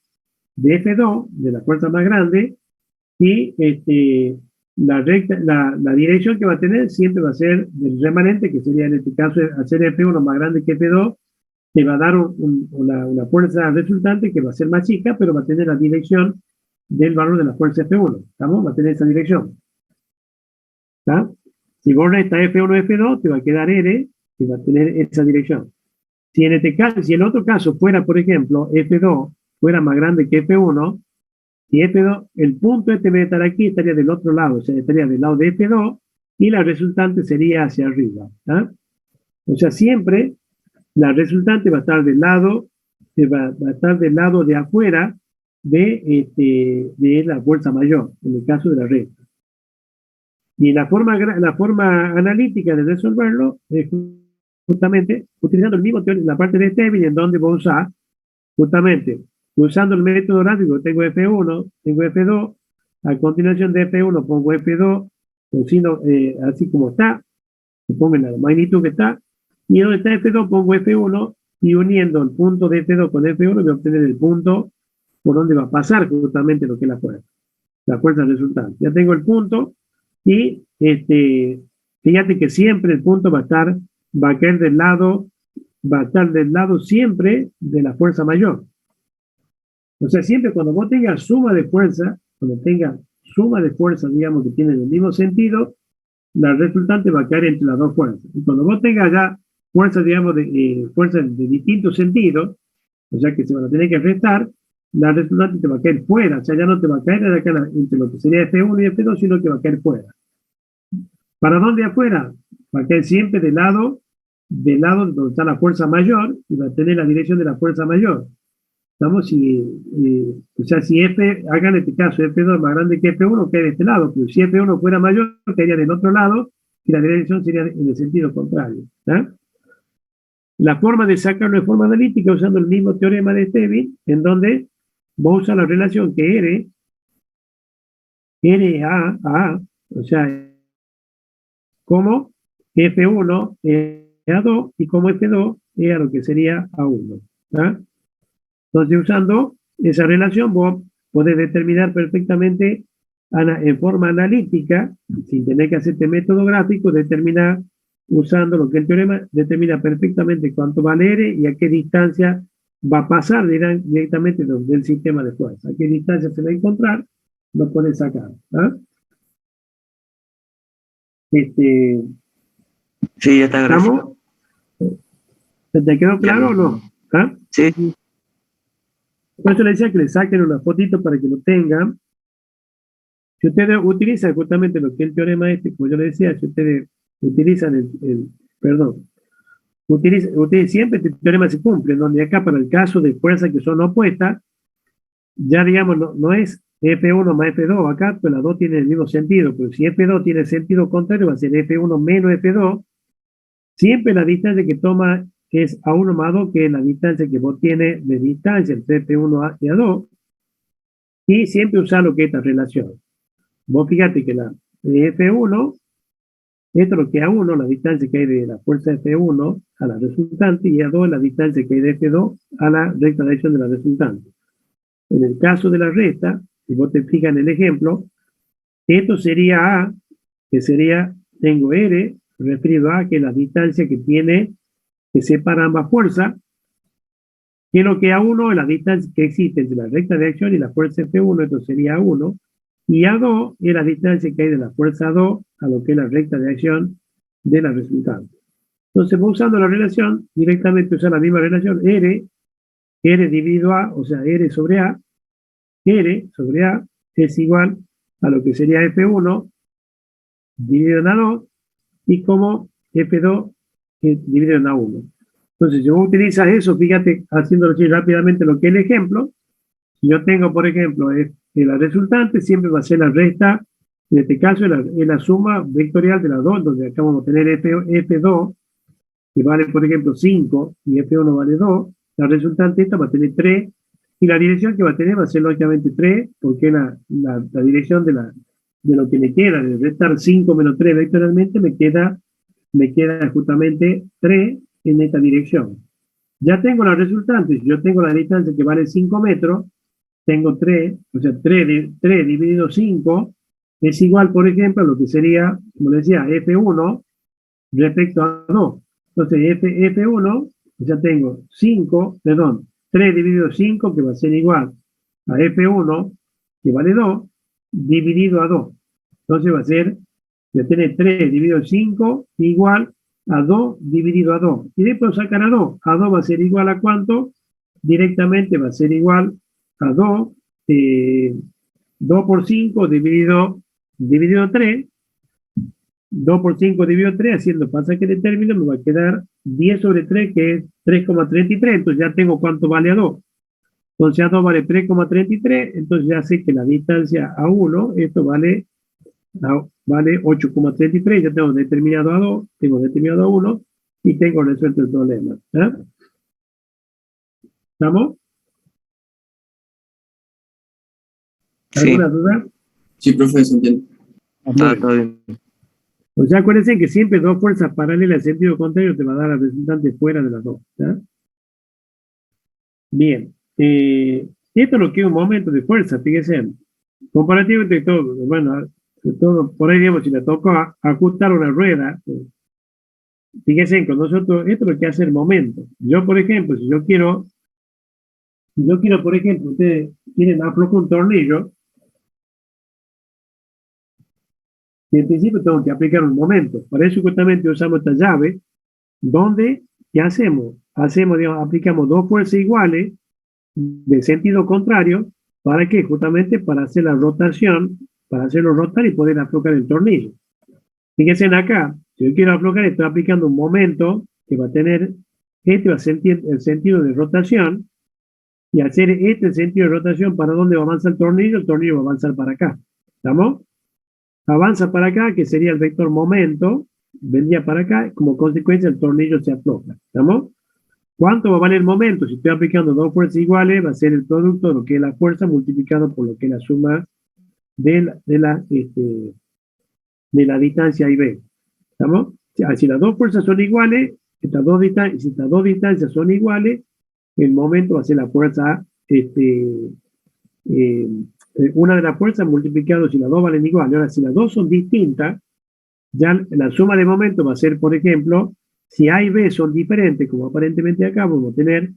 de F2, de la fuerza más grande, y la dirección que va a tener siempre va a ser del remanente, que sería en este caso hacer F1 más grande que F2, te va a dar una fuerza resultante que va a ser más chica, pero va a tener la dirección del valor de la fuerza F1. ¿Estamos? Va a tener esa dirección. ¿Está? Si vos restas F1 F2, te va a quedar R, que va a tener esa dirección. Si en otro caso fuera, por ejemplo, F2 fuera más grande que F1, si F2, el punto este debe estar aquí, estaría del otro lado, o sea, estaría del lado de F2, y la resultante sería hacia arriba. ¿Tá? O sea, siempre la resultante va a estar del lado, de afuera de la fuerza mayor, en el caso de la recta. Y la forma analítica de resolverlo es justamente utilizando el mismo teorema, la parte de Stevin, en donde voy a usar justamente, usando el método gráfico, tengo F1, tengo F2, a continuación de F1 pongo F2, así como está, pongo en la magnitud que está, y donde está F2 pongo F1, y uniendo el punto de F2 con F1 voy a obtener el punto por donde va a pasar justamente lo que es la fuerza resultante. Ya tengo el punto, y fíjate que siempre el punto va a estar del lado siempre de la fuerza mayor. O sea, siempre cuando vos tengas suma de fuerza, digamos, que tienen el mismo sentido, la resultante va a caer entre las dos fuerzas. Y cuando vos tengas ya fuerzas, digamos, fuerzas de distintos sentidos, o sea que se van a tener que restar, la resultante te va a caer fuera, o sea, ya no te va a caer acá entre lo que sería F1 y F2, sino que va a caer fuera. ¿Para dónde afuera? Va a caer siempre del lado donde está la fuerza mayor, y va a tener la dirección de la fuerza mayor. Estamos, o sea, si hagan este caso, F2 es más grande que F1, cae de este lado, pero si F1 fuera mayor, caería del otro lado, y la dirección sería en el sentido contrario. ¿Eh? La forma de sacarlo de forma analítica usando el mismo teorema de Stevin, en donde vos usas la relación que RA, o sea, como F1 es A2 y como F2 es a lo que sería A1. ¿Ah? Entonces, usando esa relación, vos podés determinar perfectamente en forma analítica, sin tener que hacerte método gráfico, determinar, usando lo que el teorema determina perfectamente cuánto vale R y a qué distancia va a pasar directamente del sistema de fuerza. A qué distancia se va a encontrar, lo podés sacar. ¿Ah? Sí, ya está gráfico. ¿Te quedó claro o no? ¿Ah? Sí. Por eso le decía que le saquen una fotito para que lo tengan Si ustedes utilizan justamente lo que es el teorema este, como yo les decía, si ustedes utilizan perdón, ustedes siempre este teorema se cumple, donde acá para el caso de fuerzas que son opuestas, ya digamos, no es F1 más F2, acá pues las dos tienen el mismo sentido, pero si F2 tiene el sentido contrario, va a ser F1 menos F2, siempre la distancia que toma es A1 más A2, que es la distancia que vos tienes de distancia entre F1 y A2, y siempre usar lo que es esta relación. Vos fíjate que la F1, esto es lo que es A1, la distancia que hay de la fuerza F1 a la resultante, y A2 la distancia que hay de F2 a la recta dirección de la resultante. En el caso de la recta, si vos te fijas en el ejemplo, esto sería A, que sería, tengo R, referido a que es la distancia que tiene, que separa ambas fuerzas, que es lo que A1 es la distancia que existe entre la recta de acción y la fuerza F1, esto sería A1, y A2 es la distancia que hay de la fuerza A2 a lo que es la recta de acción de la resultante. Entonces, vos usando la relación, directamente usar la misma relación, R dividido A, o sea, R sobre A es igual a lo que sería F1 dividido en A2 y como F2 dividido en A1. Entonces, si vos utilizas eso, fíjate, haciéndolo así rápidamente lo que es el ejemplo, si yo tengo, por ejemplo, la resultante, siempre va a ser la resta, en este caso es la suma vectorial de las dos, donde acá vamos a tener F2, que vale, por ejemplo, 5, y F1 vale 2, la resultante esta va a tener 3, y la dirección que va a tener va a ser lógicamente 3, porque la dirección de lo que me queda, de restar 5 menos 3 vectorialmente, me queda justamente 3 en esta dirección. Ya tengo la resultante, si yo tengo la distancia que vale 5 metros, tengo 3, o sea, 3 dividido 5 es igual, por ejemplo, a lo que sería, como decía, F1 respecto a 2. Entonces, F1, ya tengo 3 dividido 5, que va a ser igual a F1, que vale 2, dividido a 2. Entonces va a ser, voy a tener 3 dividido 5 igual a 2 dividido a 2. Y después sacar a 2. A 2 va a ser igual a ¿cuánto? Directamente va a ser igual a 2, 2 por 5 dividido 3, 2 por 5 dividido 3, haciendo pasaje de término, me va a quedar 10 sobre 3, que es 3,33, entonces ya tengo cuánto vale a 2. Entonces A2 vale 3,33, entonces ya sé que la distancia a 1, esto vale 8,33, ya tengo determinado a 2, tengo determinado a 1, y tengo resuelto el problema. ¿Estamos? ¿Alguna duda? Sí, profe, se entiende. Está todo bien. O sea, acuérdense que siempre dos fuerzas paralelas en sentido contrario te va a dar al resultante fuera de las dos. ¿Ya? Bien. Esto es lo que es un momento de fuerza, fíjense. Comparativamente todo, bueno, todo, por ahí digamos, si le toca ajustar una rueda, fíjense, con nosotros, esto es lo que hace el momento. Yo, por ejemplo, si yo quiero, por ejemplo, ustedes quieren aflojar un tornillo, y en principio tengo que aplicar un momento. Para eso justamente usamos esta llave, donde, ¿qué hacemos? Digamos, aplicamos dos fuerzas iguales de sentido contrario, ¿para qué? Justamente para hacer la rotación, para hacerlo rotar y poder aflojar el tornillo. Fíjense acá, si yo quiero aflojar, estoy aplicando un momento que va a tener, este va a ser el sentido de rotación, y hacer este sentido de rotación, ¿para dónde va a avanzar el tornillo? El tornillo va a avanzar para acá. ¿Estamos? Avanza para acá, que sería el vector momento, vendría para acá, como consecuencia el tornillo se afloja. ¿Estamos? ¿Cuánto va a valer el momento? Si estoy aplicando dos fuerzas iguales, va a ser el producto de lo que es la fuerza multiplicado por lo que es la suma de la distancia I-B. ¿Estamos? Si las dos fuerzas son iguales, si estas dos distancias son iguales, el momento va a ser la fuerza, una de las fuerzas multiplicado si las dos valen igual. Ahora, si las dos son distintas, ya la suma de momento va a ser, por ejemplo, si A y B son diferentes, como aparentemente acá, vamos a tener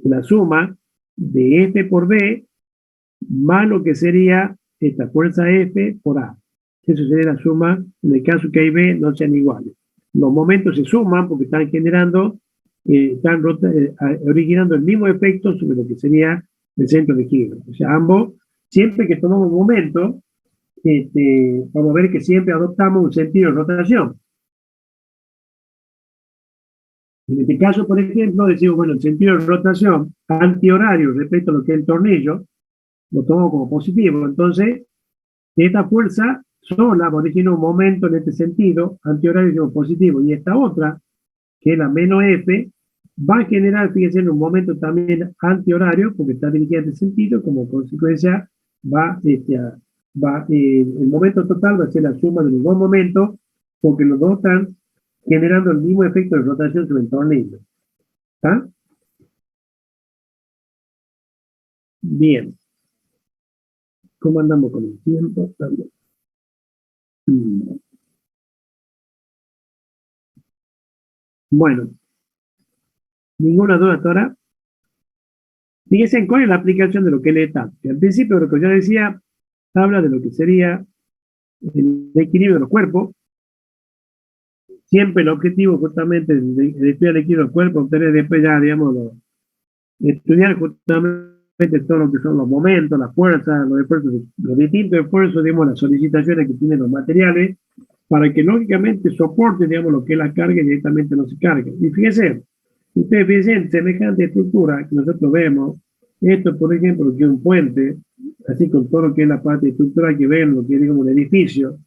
la suma de F por B más lo que sería esta fuerza F por A. Eso sería la suma en el caso que A y B no sean iguales. Los momentos se suman porque están generando, originando el mismo efecto sobre lo que sería el centro de giro. O sea, ambos, siempre que tomamos un momento, vamos a ver que siempre adoptamos un sentido de rotación. En este caso, por ejemplo, decimos, bueno, el sentido de rotación antihorario respecto a lo que es el tornillo, lo tomo como positivo. Entonces, esta fuerza sola va a originar un momento en este sentido, antihorario como positivo, y esta otra, que es la menos F, va a generar, fíjense, en un momento también antihorario, porque está dirigida en este sentido, como consecuencia el momento total va a ser la suma de los dos momentos, porque los dos están generando el mismo efecto de rotación sobre el tornillo. ¿Está? Bien. ¿Cómo andamos con el tiempo? Bueno, ninguna duda hasta ahora. Fíjense cuál es la aplicación de lo que es la estática. Al principio, lo que yo decía, habla de lo que sería el equilibrio de los cuerpos. Siempre el objetivo justamente de estudiar el equilibrio del cuerpo, obtener después ya, digamos, estudiar justamente todo lo que son los momentos, las fuerzas, los esfuerzos, los distintos esfuerzos, digamos, las solicitaciones que tienen los materiales, para que lógicamente soporte, digamos, lo que es la carga y directamente no se cargue. Y fíjense, ustedes fíjense, semejante estructura que nosotros vemos, esto, por ejemplo, que es un puente, así con todo lo que es la parte estructural que ven, lo que es, digamos, un edificio,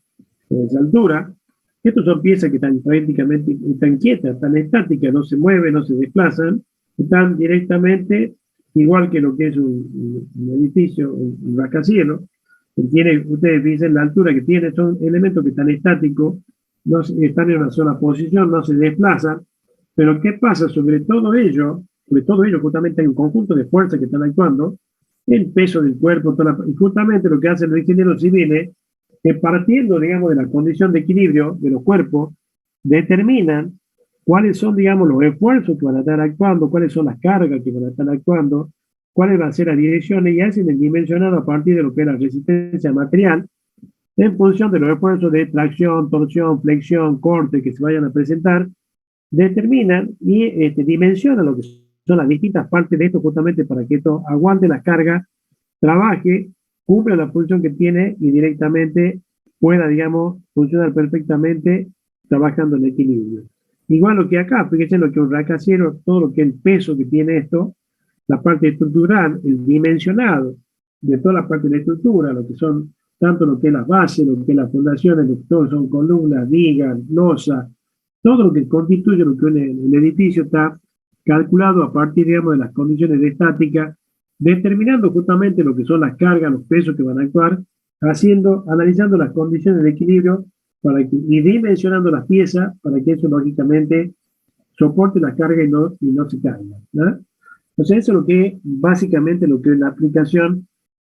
de esa altura, estos son piezas que están prácticamente están quietas, están estáticas, no se mueven, no se desplazan, están directamente igual que lo que es un edificio, un rascacielos. Tiene, ustedes dicen la altura que tiene, son elementos que están estáticos, no están en una sola posición, no se desplazan, pero ¿qué pasa? Sobre todo ello justamente hay un conjunto de fuerzas que están actuando, el peso del cuerpo, y justamente lo que hacen los ingenieros civiles que partiendo, digamos, de la condición de equilibrio de los cuerpos, determinan cuáles son, digamos, los esfuerzos que van a estar actuando, cuáles son las cargas que van a estar actuando, cuáles van a ser las direcciones, y hacen el dimensionado a partir de lo que es la resistencia material, en función de los esfuerzos de tracción, torsión, flexión, corte que se vayan a presentar, determinan y dimensionan lo que son las distintas partes de esto justamente para que esto aguante la carga, trabaje, cumpla la función que tiene y directamente pueda, digamos, funcionar perfectamente trabajando en equilibrio. Igual lo que acá, fíjense lo que un rascacielos, todo lo que es el peso que tiene esto, la parte estructural, el dimensionado de toda la parte de la estructura, lo que son tanto lo que es las bases, lo que es las fundaciones, lo que todo son columnas, vigas, losas, todo lo que constituye lo que el edificio está calculado a partir, digamos, de las condiciones de estática, determinando justamente lo que son las cargas, los pesos que van a actuar, analizando las condiciones de equilibrio y dimensionando las piezas para que eso lógicamente soporte la carga y no se caiga, ¿no? Entonces eso es lo que básicamente lo que es la aplicación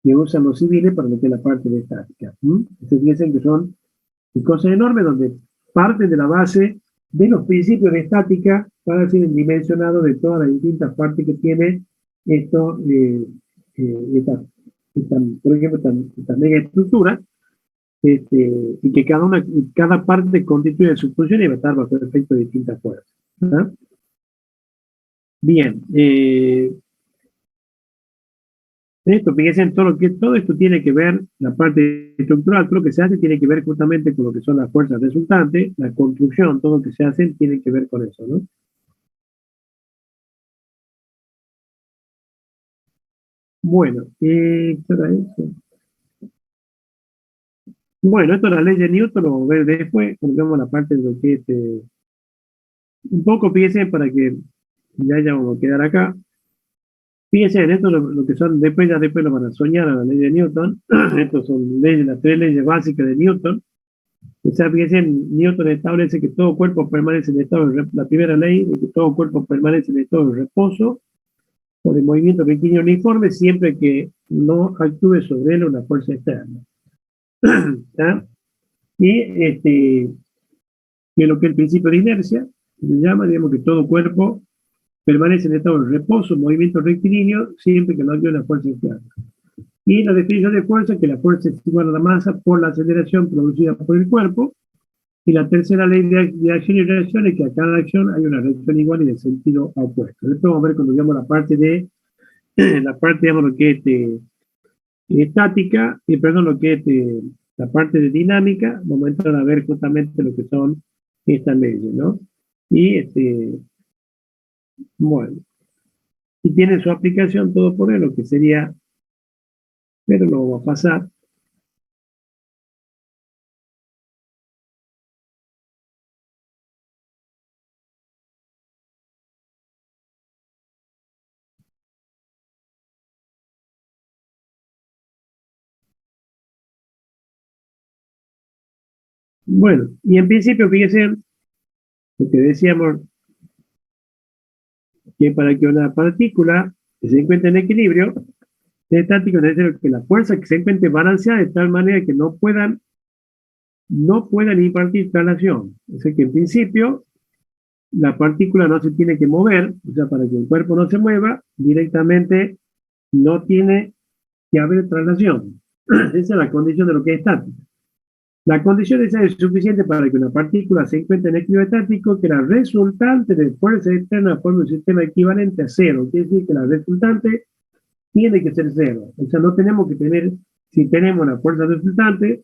que usan los civiles para lo que es la parte de estática. Ustedes piensan que son cosas enormes donde parten de la base de los principios de estática para ser dimensionados de todas las distintas partes que tiene esto, por ejemplo, esta mega estructura, y que cada parte constituye su función y va a estar bajo el efecto de distintas fuerzas. ¿No? Bien, fíjense en todo esto tiene que ver, la parte estructural, todo lo que se hace tiene que ver justamente con lo que son las fuerzas resultantes, la construcción, todo lo que se hace tiene que ver con eso, ¿no? Bueno, ¿qué era eso? Bueno, esto es la ley de Newton, lo vamos a ver después, cuando vemos la parte de lo que es, un poco, fíjense, para que ya vamos a quedar acá. Fíjense en esto lo que son, después lo van a soñar a la ley de Newton. Estos son las tres leyes básicas de Newton. O sea, fíjense, Newton establece que todo cuerpo permanece en estado de la primera ley, de que todo cuerpo permanece en estado de reposo por el movimiento rectilíneo uniforme siempre que no actúe sobre él una fuerza externa. ¿Ya? Y que lo que es el principio de inercia, se llama, digamos que todo cuerpo permanece en estado de reposo, movimiento rectilíneo, siempre que no haya una fuerza externa. Y la definición de fuerza, que la fuerza es igual a la masa por la aceleración producida por el cuerpo. Y la tercera ley de acción y reacción es que a cada acción hay una reacción igual y de sentido opuesto. Esto vamos a ver cuando veamos la parte, digamos, lo que es estática, perdón, lo que es la parte de dinámica, vamos a entrar a ver justamente lo que son estas leyes, ¿no? Y, bueno, y tiene su aplicación todo por él, lo que sería, pero lo vamos a pasar. Bueno, y en principio, fíjense lo que decíamos, que para que una partícula que se encuentre en equilibrio, es estático, es decir, que la fuerza que se encuentre balanceada de tal manera que no puedan impartir traslación. O sea que en principio la partícula no se tiene que mover, o sea, para que el cuerpo no se mueva, directamente no tiene que haber traslación. Esa es la condición de lo que es estático. La condición esa es suficiente para que una partícula se encuentre en equilibrio estático, que la resultante de fuerza externa forme un sistema equivalente a cero. Quiere decir que la resultante tiene que ser cero. O sea, no tenemos que tener, si tenemos la fuerza resultante,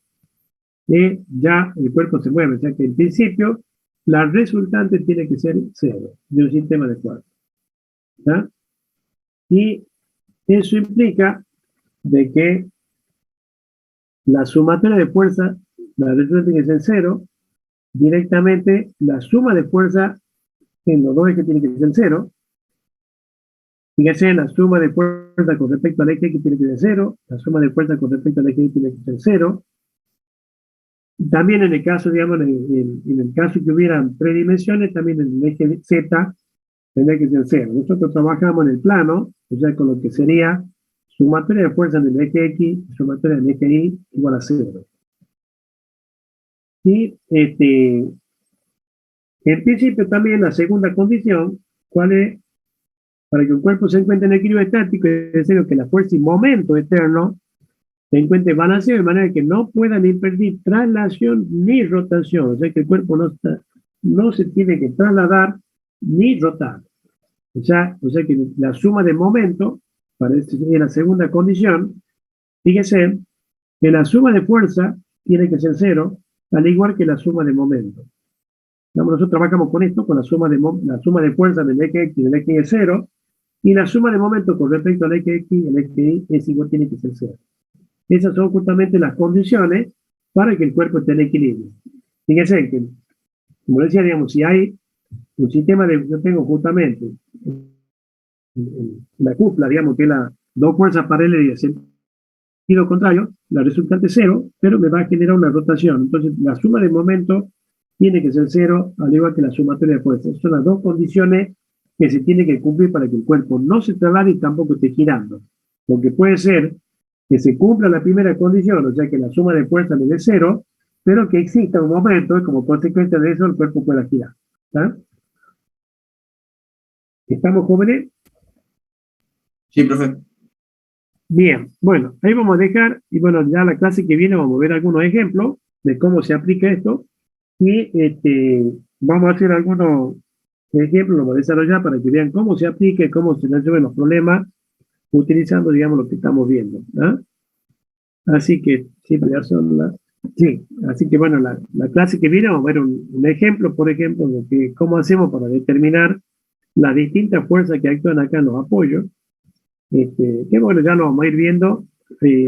ya el cuerpo se mueve. O sea que en principio, la resultante tiene que ser cero de un sistema de fuerza. ¿Ya? Y eso implica de que la sumatoria de fuerza, la resultante tiene que ser cero, directamente la suma de fuerza en los dos ejes tiene que ser cero. Fíjense, la suma de fuerza con respecto al eje X tiene que ser cero, la suma de fuerza con respecto al eje Y tiene que ser cero. También en el caso, digamos, en el caso que hubieran 3 dimensiones, también en el eje Z tendría que ser cero. Nosotros trabajamos en el plano, o sea, con lo que sería sumatoria de fuerza en el eje X, sumatoria en el eje Y igual a cero. Y en principio también la segunda condición, ¿cuál es? Para que un cuerpo se encuentre en equilibrio estático, es decir, que la fuerza y momento externo se encuentre balanceado de manera que no puedan impedir traslación ni rotación. O sea que el cuerpo no se tiene que trasladar ni rotar. O sea que la suma de momento, para esta sería la segunda condición, fíjese que la suma de fuerza tiene que ser cero, al igual que la suma de momento. Nosotros trabajamos con esto, con la suma de fuerza del eje X y del eje Y es cero, y la suma de momento con respecto al eje X y el eje Y es igual, tiene que ser cero. Esas son justamente las condiciones para que el cuerpo esté en equilibrio. Fíjense que, como decía, digamos, si hay un sistema yo tengo justamente la cupla, digamos, que es las dos fuerzas paralelas y el sentido contrario, la resultante es cero, pero me va a generar una rotación. Entonces, la suma de momento tiene que ser cero, al igual que la sumatoria de fuerzas. Son las dos condiciones que se tienen que cumplir para que el cuerpo no se traslade y tampoco esté girando. Porque puede ser que se cumpla la primera condición, o sea que la suma de fuerza le dé cero, pero que exista un momento y como consecuencia de eso el cuerpo pueda girar. ¿Está? ¿Estamos, jóvenes? Sí, profe. Bien, bueno, ahí vamos a dejar, y bueno, ya la clase que viene vamos a ver algunos ejemplos de cómo se aplica esto, y vamos a hacer algunos ejemplos, lo vamos a desarrollar para que vean cómo se aplica y cómo se resuelven los problemas utilizando, digamos, lo que estamos viendo. ¿Ah? Así que, sí, ya son las... Sí, así que bueno, la clase que viene vamos a ver un ejemplo, por ejemplo, de que cómo hacemos para determinar las distintas fuerzas que actúan acá en los apoyos. Que bueno, ya lo vamos a ir viendo,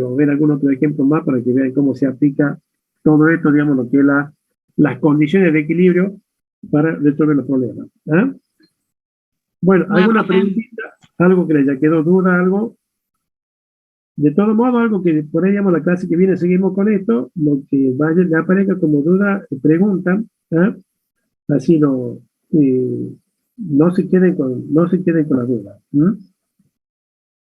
o ver algún otro ejemplo más para que vean cómo se aplica todo esto, digamos, lo que es las condiciones de equilibrio para resolver los problemas. ¿Ah? Bueno, ¿alguna preguntita? ¿Algo que les ya quedó duda? ¿Algo? De todo modo, algo que por ahí, digamos, la clase que viene seguimos con esto, lo que vaya, le aparezca como duda, preguntan, ¿ah? Así no se queden con la duda.